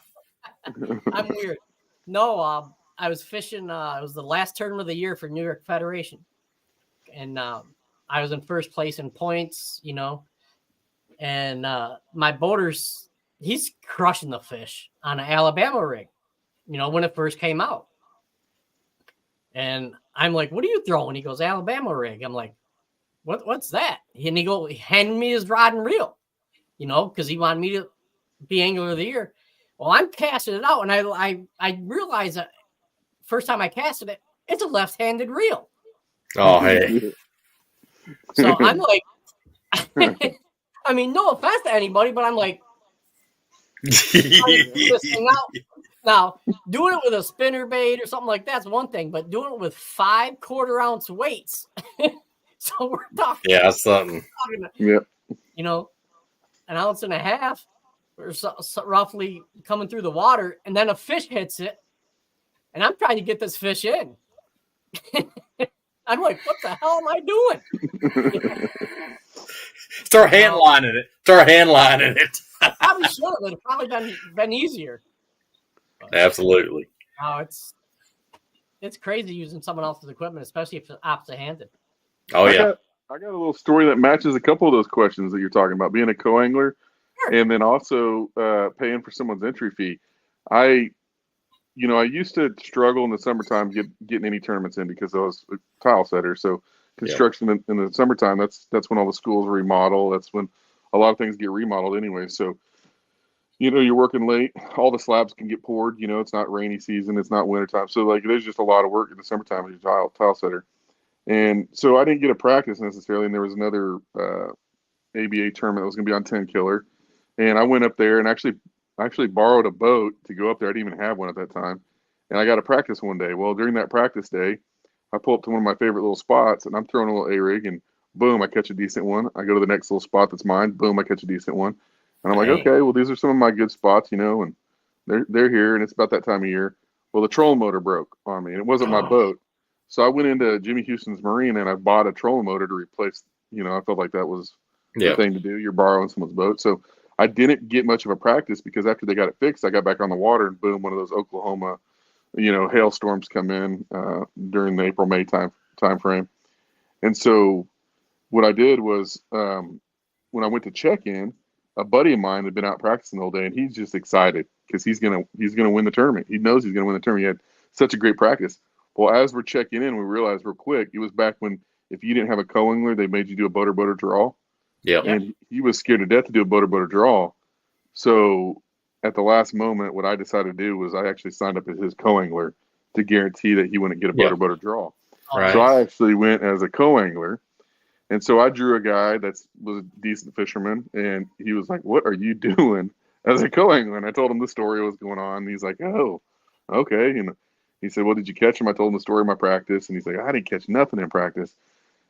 I'm weird. No, I was fishing. It was the last tournament of the year for New York Federation, and I was in first place in points. And my boater's he's crushing the fish on an Alabama rig. When it first came out, and I'm like, "What are you throwing?" He goes, "Alabama rig." I'm like, What's that? And he handed me his rod and reel, because he wanted me to be Angler of the Year. Well, I'm casting it out, and I realized that first time I casted it, it's a left-handed reel. Oh, hey. So I'm like, I mean, no offense to anybody, but I'm like, this thing out. Now, doing it with a spinner bait or something like that's one thing, but doing it with 5 1/4 ounce weights. So we're talking. Yeah, something. Yep. An ounce and a half, or so roughly coming through the water, and then a fish hits it, and I'm trying to get this fish in. I'm like, what the hell am I doing? Start hand lining it. Probably should have. It'd probably been easier. But, absolutely. No, it's crazy using someone else's equipment, especially if it's opposite-handed. Oh, yeah. I got a little story that matches a couple of those questions that you're talking about, being a co-angler and then also paying for someone's entry fee. I used to struggle in the summertime getting any tournaments in because I was a tile setter. So construction in the summertime, that's when all the schools remodel. That's when a lot of things get remodeled anyway. So, you're working late. All the slabs can get poured. It's not rainy season. It's not wintertime. So, like, there's just a lot of work in the summertime as a tile setter. And so I didn't get a practice necessarily. And there was another ABA tournament that was going to be on 10 Killer. And I went up there and actually borrowed a boat to go up there. I didn't even have one at that time. And I got to practice one day. Well, during that practice day, I pull up to one of my favorite little spots and I'm throwing a little A-rig and boom, I catch a decent one. I go to the next little spot that's mine. Boom, I catch a decent one. And I'm like, okay, well, these are some of my good spots, and they're here. And it's about that time of year. Well, the trolling motor broke on me and it wasn't my boat. So I went into Jimmy Houston's Marine and I bought a trolling motor to replace, I felt like that was the thing to do. You're borrowing someone's boat. So I didn't get much of a practice because after they got it fixed, I got back on the water and boom, one of those Oklahoma, hailstorms come in during the April-May time frame. And so what I did was when I went to check in, a buddy of mine had been out practicing the whole day and he's just excited because he's gonna win the tournament. He knows he's gonna win the tournament. He had such a great practice. Well, as we're checking in, we realized real quick, it was back when if you didn't have a co-angler, they made you do a boater draw. Yeah. And he was scared to death to do a boater draw. So at the last moment, what I decided to do was I actually signed up as his co-angler to guarantee that he wouldn't get a boater draw. Right. So I actually went as a co-angler. And so I drew a guy that was a decent fisherman. And he was like, what are you doing as a co-angler? And I told him the story was going on. And he's like, oh, okay. And he said, well, did you catch him? I told him the story of my practice. And he's like, I didn't catch nothing in practice.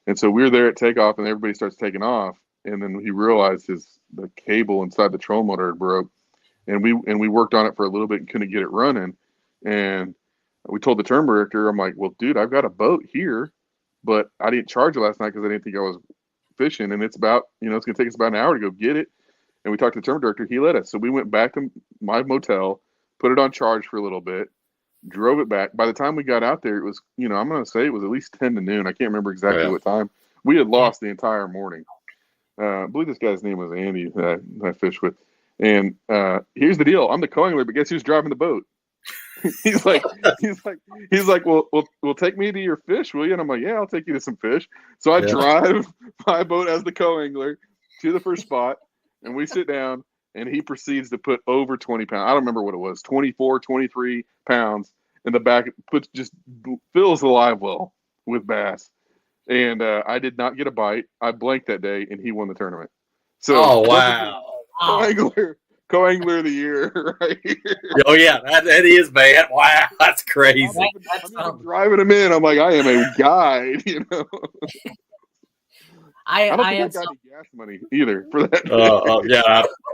And so we were there at takeoff and everybody starts taking off. And then he realized the cable inside the trolling motor had broke. And we worked on it for a little bit and couldn't get it running. And we told the term director, I'm like, well, dude, I've got a boat here, but I didn't charge it last night because I didn't think I was fishing. And it's about, it's going to take us about an hour to go get it. And we talked to the term director. He let us. So we went back to my motel, put it on charge for a little bit, drove it back. By the time we got out there, it was, I'm going to say it was at least 10 to noon. I can't remember exactly what time. We had lost the entire morning. I believe this guy's name was Andy that I fished with. And here's the deal. I'm the co-angler, but guess who's driving the boat? he's like, well, take me to your fish, will you? And I'm like, yeah, I'll take you to some fish. So I drive my boat as the co-angler to the first spot, and we sit down, and he proceeds to put over 20 pounds. I don't remember what it was, 24, 23 pounds in the back. Just fills the live well with bass. And I did not get a bite. I blanked that day, and he won the tournament. So, wow. Co-angler of the year, right here. Oh, yeah, that is, man. Wow, that's crazy. I'm driving him in. I'm like, I am a guide, I don't think I got any gas money either for that.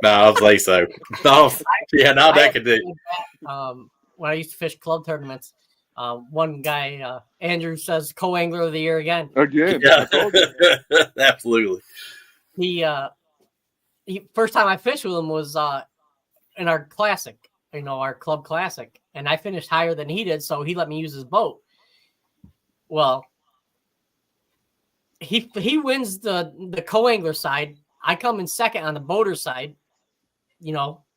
I'll say so. That could do. When I used to fish club tournaments, one guy, Andrew, says co-angler of the year again. Yeah. Absolutely. He first time I fished with him was in our classic, our club classic, and I finished higher than he did, so he let me use his boat. Well, he wins the co-angler side. I come in second on the boater side,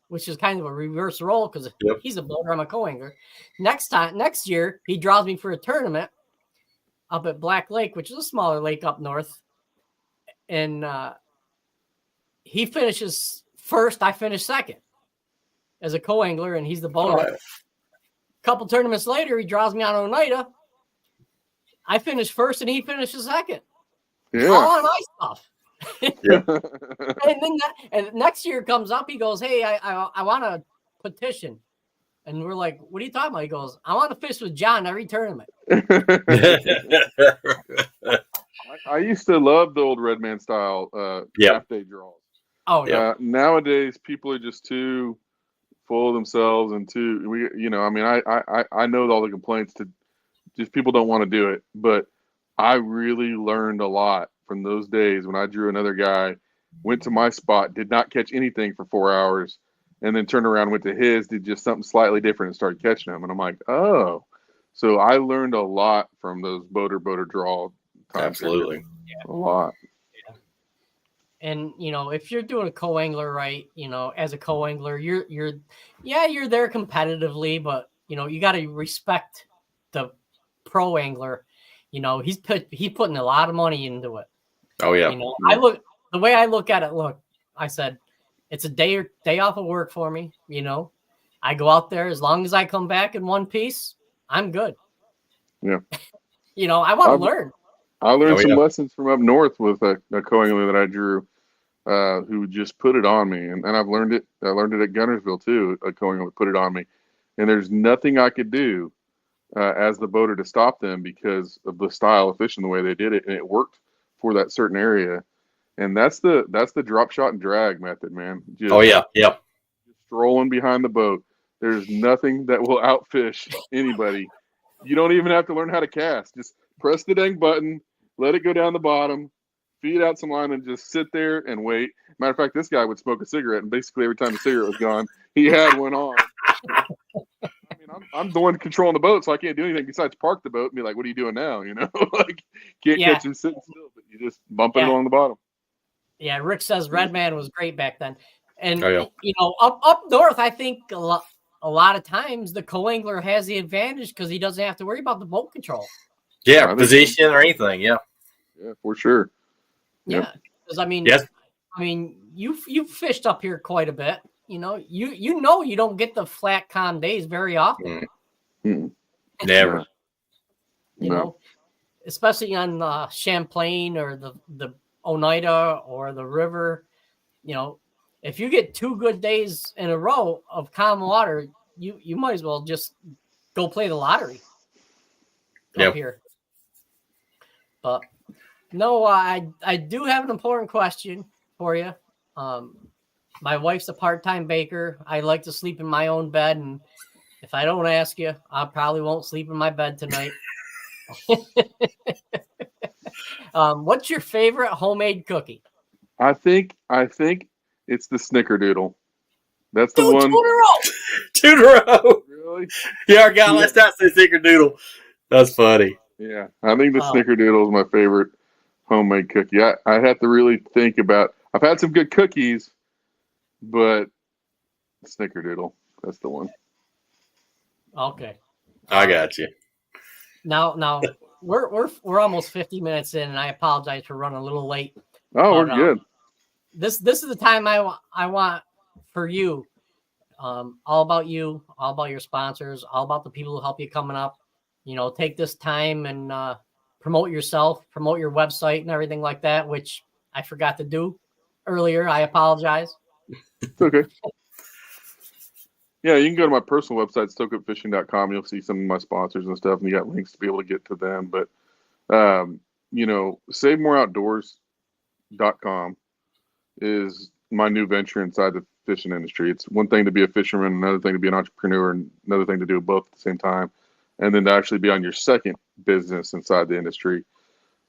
which is kind of a reverse role because he's a boater, I'm a co-angler. Next year, he draws me for a tournament up at Black Lake, which is a smaller lake up north. And he finishes first, I finish second as a co-angler, and he's the boater. Right. A couple tournaments later, he draws me on Oneida. I finish first, and he finishes second. Yeah. All on my stuff. Yeah. and next year comes up, he goes, hey, I want a petition. And we're like, what are you talking about? He goes, I want to fish with John every tournament. I used to love the old Redman style half day draws. Oh yeah. Nowadays, people are just too full of themselves and too. I know all the complaints to just people don't want to do it, but I really learned a lot from those days when I drew another guy, went to my spot, did not catch anything for 4 hours, and then turned around, went to his, did just something slightly different and started catching them. And I'm like, oh. So I learned a lot from those boater draw times. Absolutely. a lot. And if you're doing a co-angler right, as a co-angler, you're there competitively, but you got to respect the pro angler. He's putting a lot of money into it. Oh yeah. The way I look at it. Look, I said it's a day off of work for me. I go out there, as long as I come back in one piece, I'm good. Yeah. I want to learn. I learned some lessons from up north with a co-angler that I drew, who just put it on me, and I've learned it. I learned it at Gunnersville too. A co-angler put it on me, and there's nothing I could do as the boater to stop them because of the style of fishing, the way they did it, and it worked for that certain area. And that's the drop shot and drag method, man. Just, Just strolling behind the boat. There's nothing that will outfish anybody. You don't even have to learn how to cast. Just press the dang button, let it go down the bottom, feed out some line, and just sit there and wait. Matter of fact, this guy would smoke a cigarette, and basically every time the cigarette was gone, he had one on. I mean, I'm the one controlling the boat, so I can't do anything besides park the boat and be like, "What are you doing now?" Like can't catch him sitting still, but you just bump it along the bottom. Yeah, Rick says Redman was great back then, and up north, I think a lot of times the co-angler has the advantage because he doesn't have to worry about the boat control. Yeah, position or anything. Yeah, for sure. Yeah, because I mean, you've fished up here quite a bit. You don't get the flat calm days very often. Never. Especially on Champlain or the Oneida or the river. If you get 2 good days in a row of calm water, you might as well just go play the lottery up here. But no, I do have an important question for you. My wife's a part-time baker. I like to sleep in my own bed, and if I don't ask you, I probably won't sleep in my bed tonight. What's your favorite homemade cookie? I think it's the Snickerdoodle. That's the one. 2 in a row. Really? Yeah, our guy last time said Snickerdoodle. That's funny. Yeah, I think the Snickerdoodle is my favorite homemade cookie. I have to really think about. I've had some good cookies, but Snickerdoodle, that's the one. Okay, I got you. Now we're almost 50 minutes in, and I apologize for running a little late. Oh, we're good. This is the time I want for you. All about you, all about your sponsors, all about the people who help you coming up. Take this time and promote yourself, promote your website and everything like that, which I forgot to do earlier. I apologize. It's okay. Yeah, you can go to my personal website, SoukupFishing.com. You'll see some of my sponsors and stuff, and you got links to be able to get to them. But, SaveMoreOutdoors.com is my new venture inside the fishing industry. It's one thing to be a fisherman, another thing to be an entrepreneur, and another thing to do both at the same time, and then to actually be on your second business inside the industry.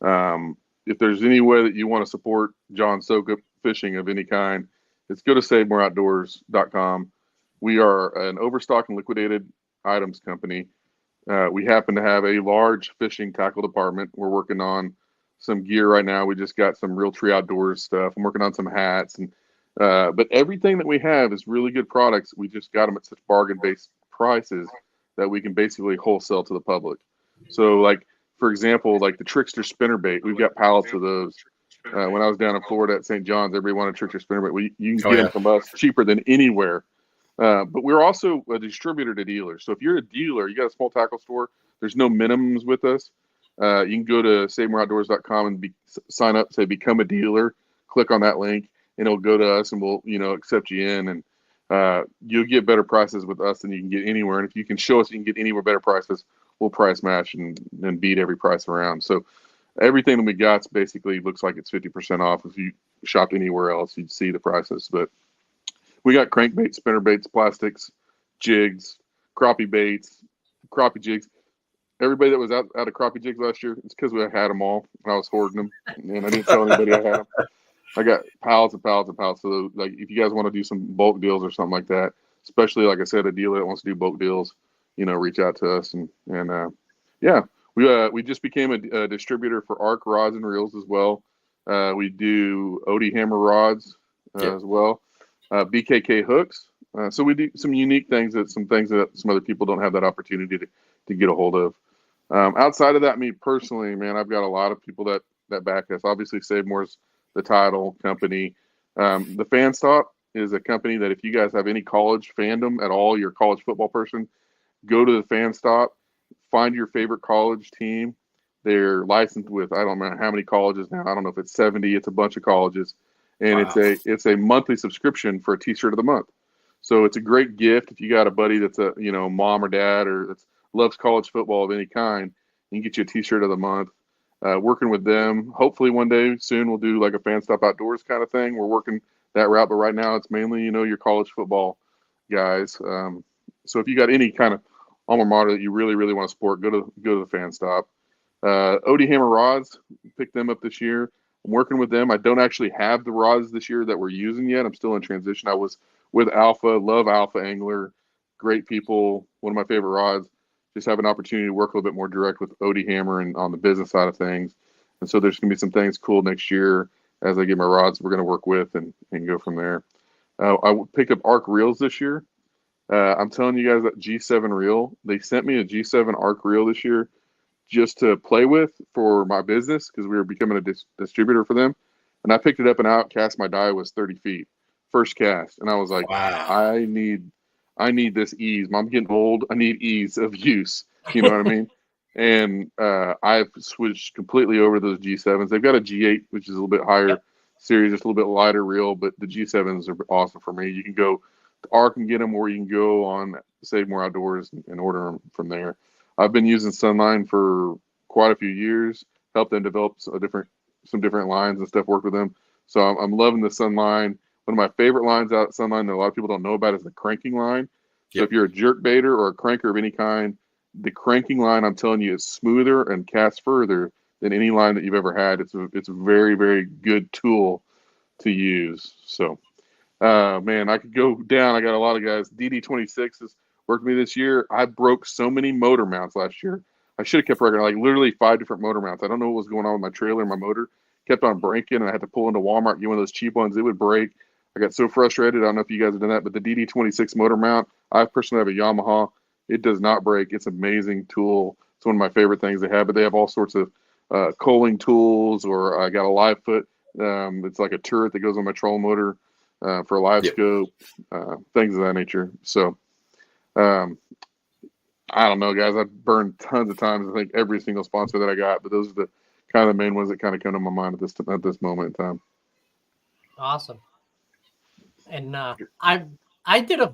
If there's any way that you want to support John Soukup fishing of any kind, it's go to SaveMoreOutdoors.com. We are an overstock and liquidated items company. We happen to have a large fishing tackle department. We're working on some gear right now. We just got some Realtree Outdoors stuff. I'm working on some hats, and but everything that we have is really good products. We just got them at such bargain-based prices that we can basically wholesale to the public. So, like for example, like the Trickster spinnerbait, we've got pallets of those. When I was down in Florida at St. John's, everybody wanted Trickster spinnerbait. You can get them from us cheaper than anywhere. But we're also a distributor to dealers. So if you're a dealer, you got a small tackle store, there's no minimums with us. You can go to SaveMoreOutdoors.com and sign up, say become a dealer, click on that link, and it'll go to us, and we'll accept you in, and you'll get better prices with us than you can get anywhere. And if you can show us you can get anywhere better prices, we'll price match and beat every price around. So everything that we got basically looks like it's 50% off. If you shopped anywhere else, you'd see the prices. But we got crankbaits, spinnerbaits, plastics, jigs, crappie baits, crappie jigs. Everybody that was out of crappie jigs last year, it's because we had them all, and I was hoarding them, and I didn't tell anybody I had them. I got pallets and pallets and pallets. So, like, if you guys want to do some bulk deals or something like that, especially, like I said, a dealer that wants to do bulk deals, reach out to us. And yeah, We just became a distributor for Arc rods and reels as well. We do OD hammer rods as well. BKK hooks. So we do some unique things that some other people don't have that opportunity to get a hold of. Outside of that, me personally, man, I've got a lot of people that back us. Obviously, Save More's the title company. The Fan Stop is a company that if you guys have any college fandom at all, you're a college football person, go to the Fan Stop, find your favorite college team. They're licensed with I don't know how many colleges now. I don't know if it's 70. It's a bunch of colleges, and it's a monthly subscription for a T-shirt of the month. So it's a great gift if you got a buddy that's a mom or dad or that loves college football of any kind. You can get you a T-shirt of the month. Working with them, hopefully one day soon we'll do like a Fan Stop Outdoors kind of thing. We're working that route, but right now it's mainly your college football guys. So if you got any kind of alma mater that you really want to support, go to the Fan Stop. OD Hammer rods, picked them up this year. I'm working with them. I don't actually have the rods this year that we're using yet. I'm still in transition. I was with Alpha, love Alpha Angler, great people, one of my favorite rods. Just have an opportunity to work a little bit more direct with OD Hammer and on the business side of things. And so there's going to be some things cool next year as I get my rods we're going to work with and go from there. I picked up Arc reels this year. I'm telling you guys that G7 reel, they sent me a G7 Arc reel this year just to play with for my business because we were becoming a distributor for them. And I picked it up and out, cast my die was 30 feet. First cast. And I was like, wow. I need this ease. I'm getting old. I need ease of use. You know what I mean? And I've switched completely over those G7s. They've got a G8, which is a little bit higher series, just a little bit lighter reel, but the G7s are awesome for me. You can go to Arc and get them, or you can go on Save More Outdoors and order them from there. I've been using Sunline for quite a few years, helped them develop some different lines and stuff, worked with them. So I'm loving the Sunline. One of my favorite lines out at Sunline that a lot of people don't know about is the cranking line. So if you're a jerk baiter or a cranker of any kind, the cranking line, I'm telling you, is smoother and casts further than any line that you've ever had. It's a very, very good tool to use. So, man, I could go down. I got a lot of guys. DD26 is working with me this year. I broke so many motor mounts last year. I should have kept record, like literally 5 different motor mounts. I don't know what was going on with my trailer and my motor. Kept on breaking, and I had to pull into Walmart, get one of those cheap ones. It would break. I got so frustrated. I don't know if you guys have done that, but the DD26 motor mount, I personally have a Yamaha. It does not break. It's an amazing tool. It's one of my favorite things they have, but they have all sorts of coaling tools, or I got a live foot. It's like a turret that goes on my trolling motor for a live scope, things of that nature. So I don't know, guys. I've burned tons of times. I think every single sponsor that I got, but those are the kind of the main ones that kind of come to my mind at this moment in time. Awesome. And I did a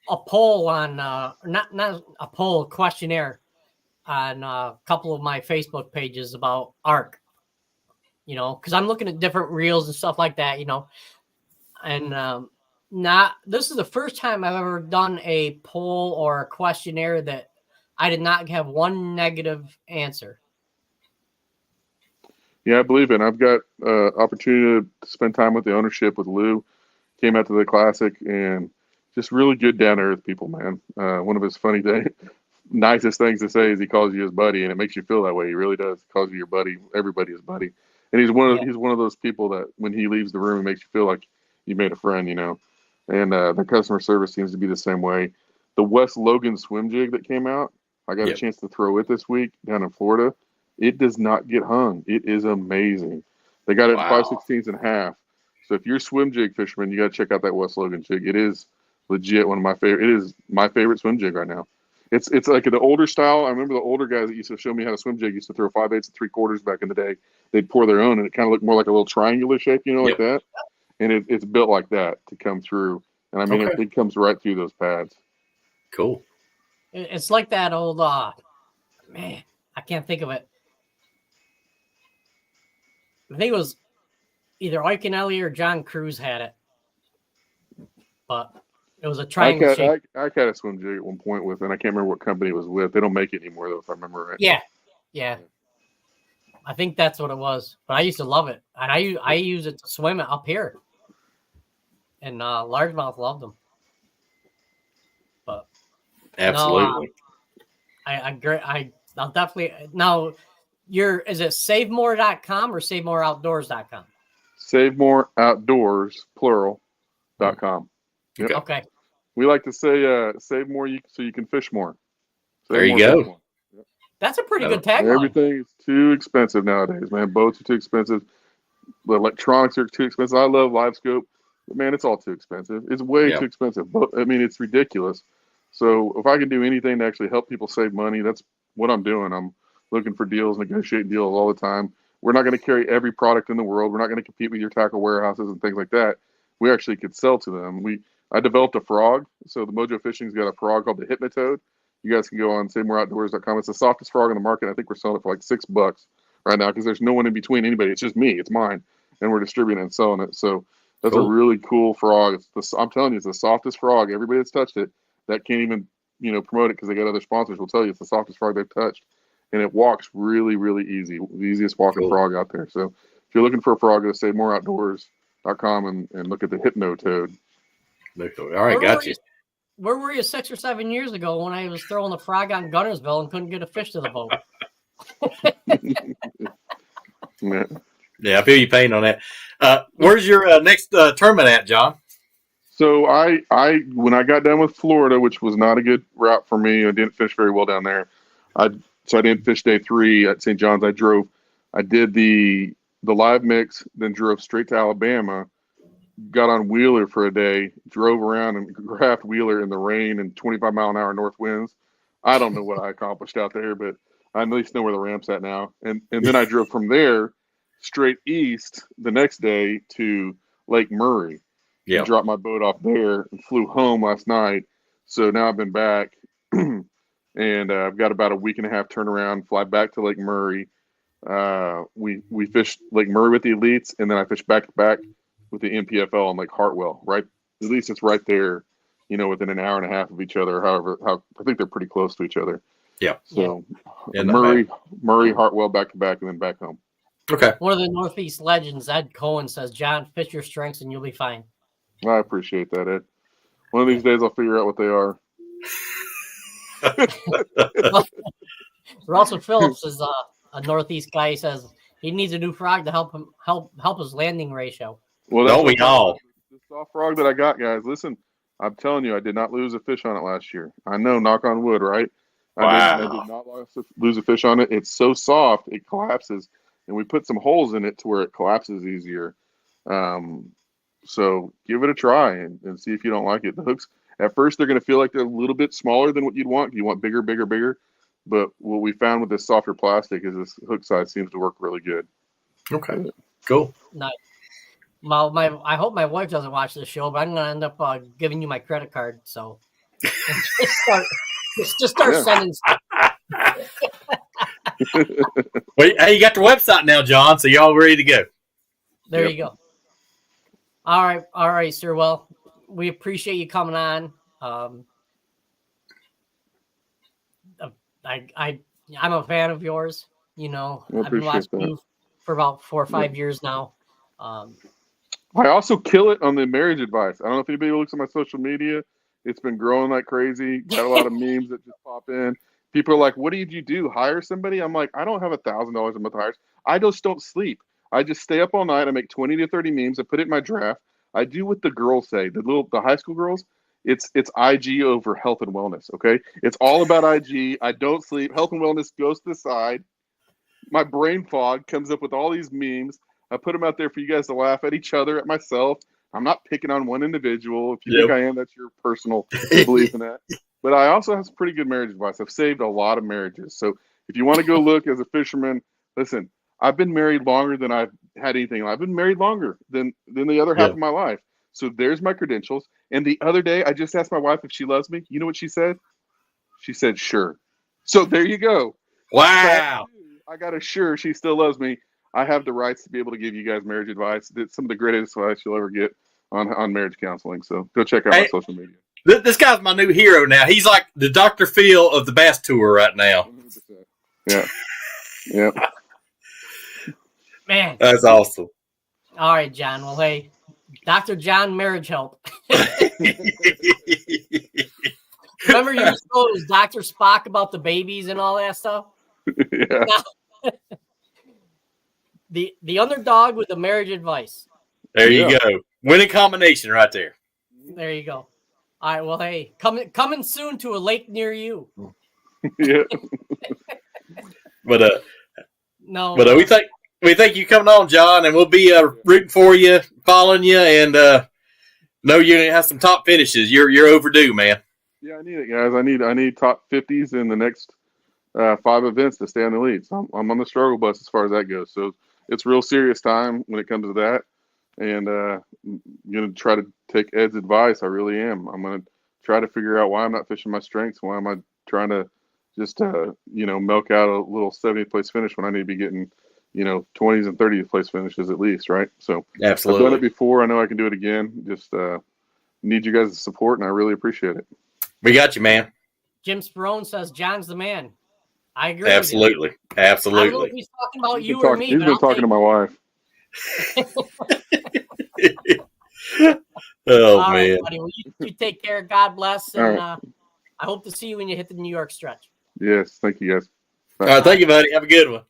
poll on not a poll, questionnaire on a couple of my Facebook pages about Arc, because I'm looking at different reels and stuff like that, and this is the first time I've ever done a poll or a questionnaire that I did not have one negative answer. Yeah, I believe it. I've got opportunity to spend time with the ownership with Lou. Came out to the Classic and just really good down to earth people, man. One of his nicest things to say is he calls you his buddy, and it makes you feel that way. He really does. He calls you your buddy. Everybody is buddy, and he's one of those people that when he leaves the room, it makes you feel like you made a friend, And the customer service seems to be the same way. The West Logan swim jig that came out, I got a chance to throw it this week down in Florida. It does not get hung. It is amazing. They got it in 5/16 and half. So if you're a swim jig fisherman, you got to check out that West Logan jig. It is legit one of my favorite. It is my favorite swim jig right now. It's like the older style. I remember the older guys that used to show me how to swim jig used to throw 5/8 and 3/4 back in the day. They'd pour their own, and it kind of looked more like a little triangular shape, like that. And it's built like that to come through. And I mean, it comes right through those pads. Cool. It's like that old, man, I can't think of it. I think it was either Ike and Ellie or John Cruz had it. But it was a triangle shape. I had a swim jig at one point with, and I can't remember what company it was with. They don't make it anymore, though, if I remember right. Yeah. I think that's what it was. But I used to love it. And I use it to swim up here. And largemouth loved them. But absolutely. No, I I'll definitely now. Is it savemore.com or savemore.outdoors.com? SaveMoreOutdoors, plural.com. Yep. Okay. We like to say save more so you can fish more. Save There you more, go. fish more. Yep. That's a pretty good tagline. Everything is too expensive nowadays, man. Boats are too expensive. The electronics are too expensive. I love live scope, but man, it's all too expensive. It's way too expensive. But I mean, it's ridiculous. So if I can do anything to actually help people save money, that's what I'm doing. I'm looking for deals, negotiating deals all the time. We're not going to carry every product in the world. We're not going to compete with your tackle warehouses and things like that. We actually could sell to them. I developed a frog. So the Mojo Fishing's got a frog called the Hypnotoad. You guys can go on SaveMoreOutdoors.com. It's the softest frog in the market. I think we're selling it for like $6 right now because there's no one in between anybody. It's just me. It's mine. And we're distributing it and selling it. So that's Cool. a really cool frog. I'm telling you, it's the softest frog. Everybody that's touched it that can't even, promote it because they got other sponsors will tell you it's the softest frog they've touched. And it walks really, really easy. The easiest walking frog out there. So if you're looking for a frog, go to SaveMoreOutdoors.com and look at the Hypnotoad. All right, got you. Where were you 6 or 7 years ago when I was throwing the frog on Gunnersville and couldn't get a fish to the boat? Yeah, I feel you pain on that. Where's your next tournament at, John? So I when I got done with Florida, which was not a good route for me, I didn't fish very well down there. So I didn't fish day 3 at St. John's. I did the live mix, then drove straight to Alabama, got on Wheeler for a day, drove around and graphed Wheeler in the rain and 25-mile-an-hour north winds. I don't know what I accomplished out there, but I at least know where the ramp's at now. And then I drove from there straight east the next day to Lake Murray. Yeah. Dropped my boat off there and flew home last night. So now I've been back and I've got about a week and a half turnaround, fly back to Lake Murray. We fished Lake Murray with the elites, and then I fished back to back with the MPFL on Lake Hartwell, right? At least it's right there, within an hour and a half of each other. How I think they're pretty close to each other. Yeah. So Murray, Hartwell back to back, and then back home. Okay. One of the Northeast legends, Ed Cohen, says, "John, fish your strengths, and you'll be fine." I appreciate that, Ed. One of these days, I'll figure out what they are. Russell Phillips is a Northeast guy. He says he needs a new frog to help his landing ratio. Well, that's all. The soft frog that I got, guys. Listen, I'm telling you, I did not lose a fish on it last year. I know, knock on wood, right? I did not lose a fish on it. It's so soft, it collapses, and we put some holes in it to where it collapses easier. So give it a try and see if you don't like it. The hooks, at first, they're going to feel like they're a little bit smaller than what you'd want. You want bigger, bigger, bigger. But what we found with this softer plastic is this hook size seems to work really good. Okay, cool. Nice. I hope my wife doesn't watch this show, but I'm going to end up giving you my credit card. So just start sending stuff. Well, hey, you got the website now, John, so y'all ready to go. There you go. All right, sir. Well, we appreciate you coming on. I'm a fan of yours. I've been watching you for about 4 or 5 years now. I also kill it on the marriage advice. I don't know if anybody looks at my social media. It's been growing like crazy. Got a lot of memes that just pop in. People are like, "What did you do? Hire somebody?" I'm like, "I don't have $1,000 a month hires. I just don't sleep. I just stay up all night. I make 20 to 30 memes. I put it in my draft. I do what the girls say. The high school girls. It's IG over health and wellness. Okay, it's all about IG. I don't sleep. Health and wellness goes to the side. My brain fog comes up with all these memes. I put them out there for you guys to laugh at each other, at myself. I'm not picking on one individual. If you think I am, that's your personal belief in that. But I also have some pretty good marriage advice. I've saved a lot of marriages. So if you want to go look as a fisherman, listen, I've been married longer than I've had anything. I've been married longer than the other half of my life. So there's my credentials. And the other day, I just asked my wife if she loves me. You know what she said? She said, sure. So there you go. Wow. I got to sure she still loves me. I have the rights to be able to give you guys marriage advice. It's some of the greatest advice you'll ever get on marriage counseling. So go check out my social media. This guy's my new hero now. He's like the Dr. Phil of the Bass Tour right now. 100%. Yeah. Man. That's awesome. All right, John. Well, hey, Dr. John Marriage Help. Remember years ago it was Dr. Spock about the babies and all that stuff? Yeah. The underdog with the marriage advice. There you go. Winning combination right there. There you go. All right. Well, hey, coming soon to a lake near you. Yeah. But No. we thank you coming on, John, and we'll be rooting for you, following you, and know you're gonna have some top finishes. You're overdue, man. Yeah, I need it, guys. I need top 50s in the next 5 events to stay on the lead. So I'm on the struggle bus as far as that goes. So it's real serious time when it comes to that. And I'm going to try to take Ed's advice. I really am. I'm going to try to figure out why I'm not fishing my strengths. Why am I trying to just, milk out a little 70th place finish when I need to be getting, 20s and 30th place finishes at least, right? So Absolutely. I've done it before. I know I can do it again. Just need you guys' support, and I really appreciate it. We got you, man. Jim Sperone says John's the man. I agree. Absolutely. I don't know if he's talking about you or me. He's been talking to my wife. Oh, all man. right, buddy. Well, you take care. God bless. And I hope to see you when you hit the New York stretch. Yes. Thank you, guys. All right. Thank you, buddy. Have a good one.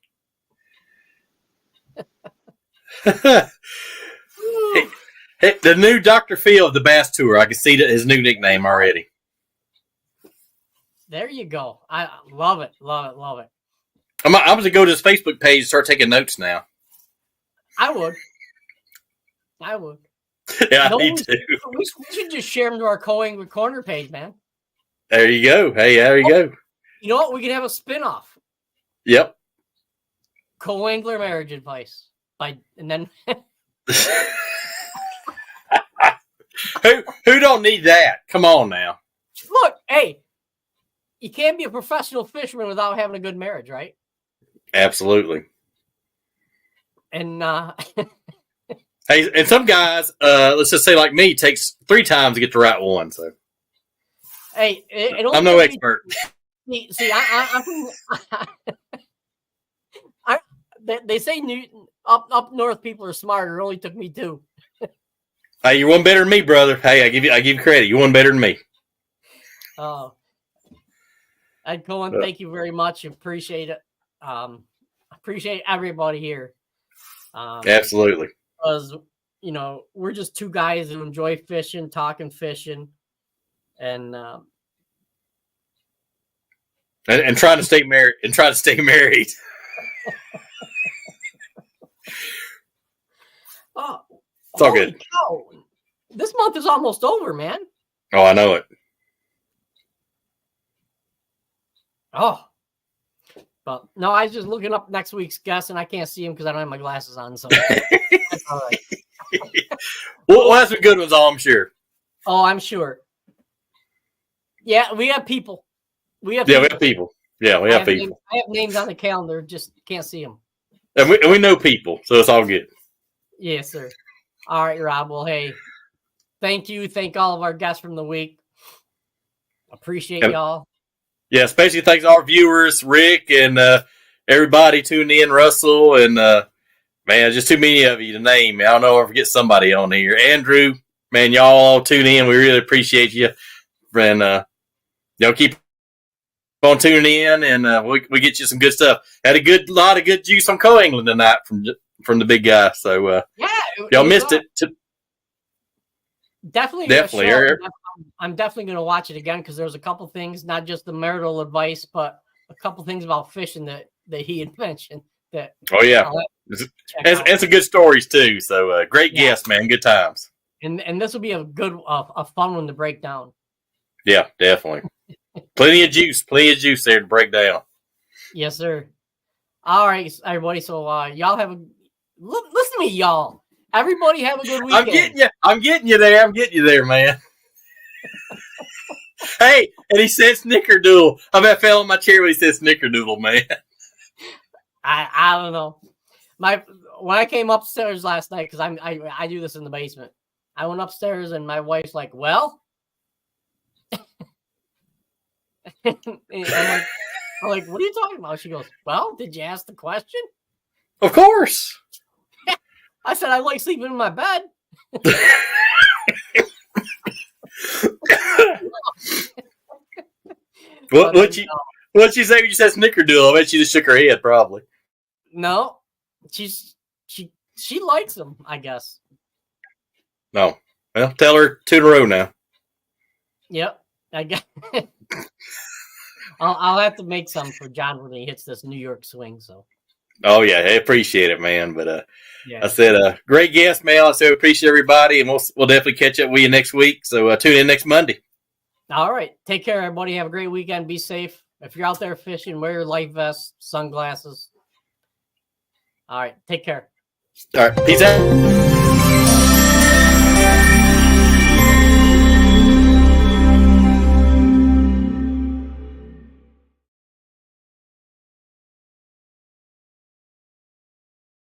Hey, the new Dr. Phil of the Bass Tour. I can see his new nickname already. There you go. I love it. Love it. Love it. I'm going to go to his Facebook page and start taking notes now. I would. Yeah, No, I need we to. should just share them to our Co-Angler Corner page, man. There you go. Hey, there you go. You know what? We could have a spin-off. Yep. Co-Angler marriage advice. And then Who don't need that? Come on now. look, hey, you can't be a professional fisherman without having a good marriage, right? Absolutely. And Hey, and some guys, let's just say like me, takes 3 times to get the right one. So hey, I'm no expert. See, I'm from, they say up north people are smarter. It only took me 2. Hey, you're one better than me, brother. Hey, I give you credit. You're one better than me. Oh, Ed Cohen, thank you very much. Appreciate it. Appreciate everybody here. Absolutely. Because we're just 2 guys who enjoy fishing, talking fishing, and trying to stay married. Oh, it's all good. Cow. This month is almost over, man. Oh, I know it. Oh, but no, I was just looking up next week's guest, and I can't see him because I don't have my glasses on. So that's all right. We'll have some good ones, I'm sure. Oh, I'm sure. Yeah, we have people. We have people. Yeah, we have people. I have names on the calendar, just can't see them. And we know people, so it's all good. Yes, sir. All right, Rob. Well, hey, thank you. Thank all of our guests from the week. Appreciate y'all. Yeah, especially thanks to our viewers, Rick, and everybody tuning in, Russell, and man, just too many of you to name. I don't know if I forget somebody on here. Andrew, man, y'all all tune in. We really appreciate you. And keep on tuning in, and we get you some good stuff. Had a lot of good juice on Co-Angling tonight from the big guy. So yeah, y'all missed it. Definitely. I'm definitely going to watch it again because there's a couple things, not just the marital advice, but a couple things about fishing that he had mentioned. That and some good stories too. So great guest, man. Good times. And this will be a good, a fun one to break down. Yeah, definitely. plenty of juice there to break down. Yes, sir. All right, everybody. So y'all have listen to me, y'all. Everybody have a good weekend. I'm getting you there, man. Hey, and he said snickerdoodle. I bet I fell in my chair when he said snickerdoodle, man. I don't know. When I came upstairs last night, because I do this in the basement. I went upstairs and my wife's like, "Well," I'm like, "What are you talking about?" She goes, "Well, did you ask the question?" Of course. I said, "I like sleeping in my bed." What'd she say when you said snickerdoodle? I bet she just shook her head, probably. No, she likes them, I guess. No. Well, tell her 2 in a row now. Yep, I guess. I'll have to make some for John when he hits this New York swing. So. Oh yeah, I appreciate it, man. But yeah. I said, great guest, man. I said, we appreciate everybody, and we'll definitely catch up with you next week. So tune in next Monday. All right, take care, everybody. Have a great weekend. Be safe. If you're out there fishing, wear your life vest, sunglasses. All right, take care. All right, peace out.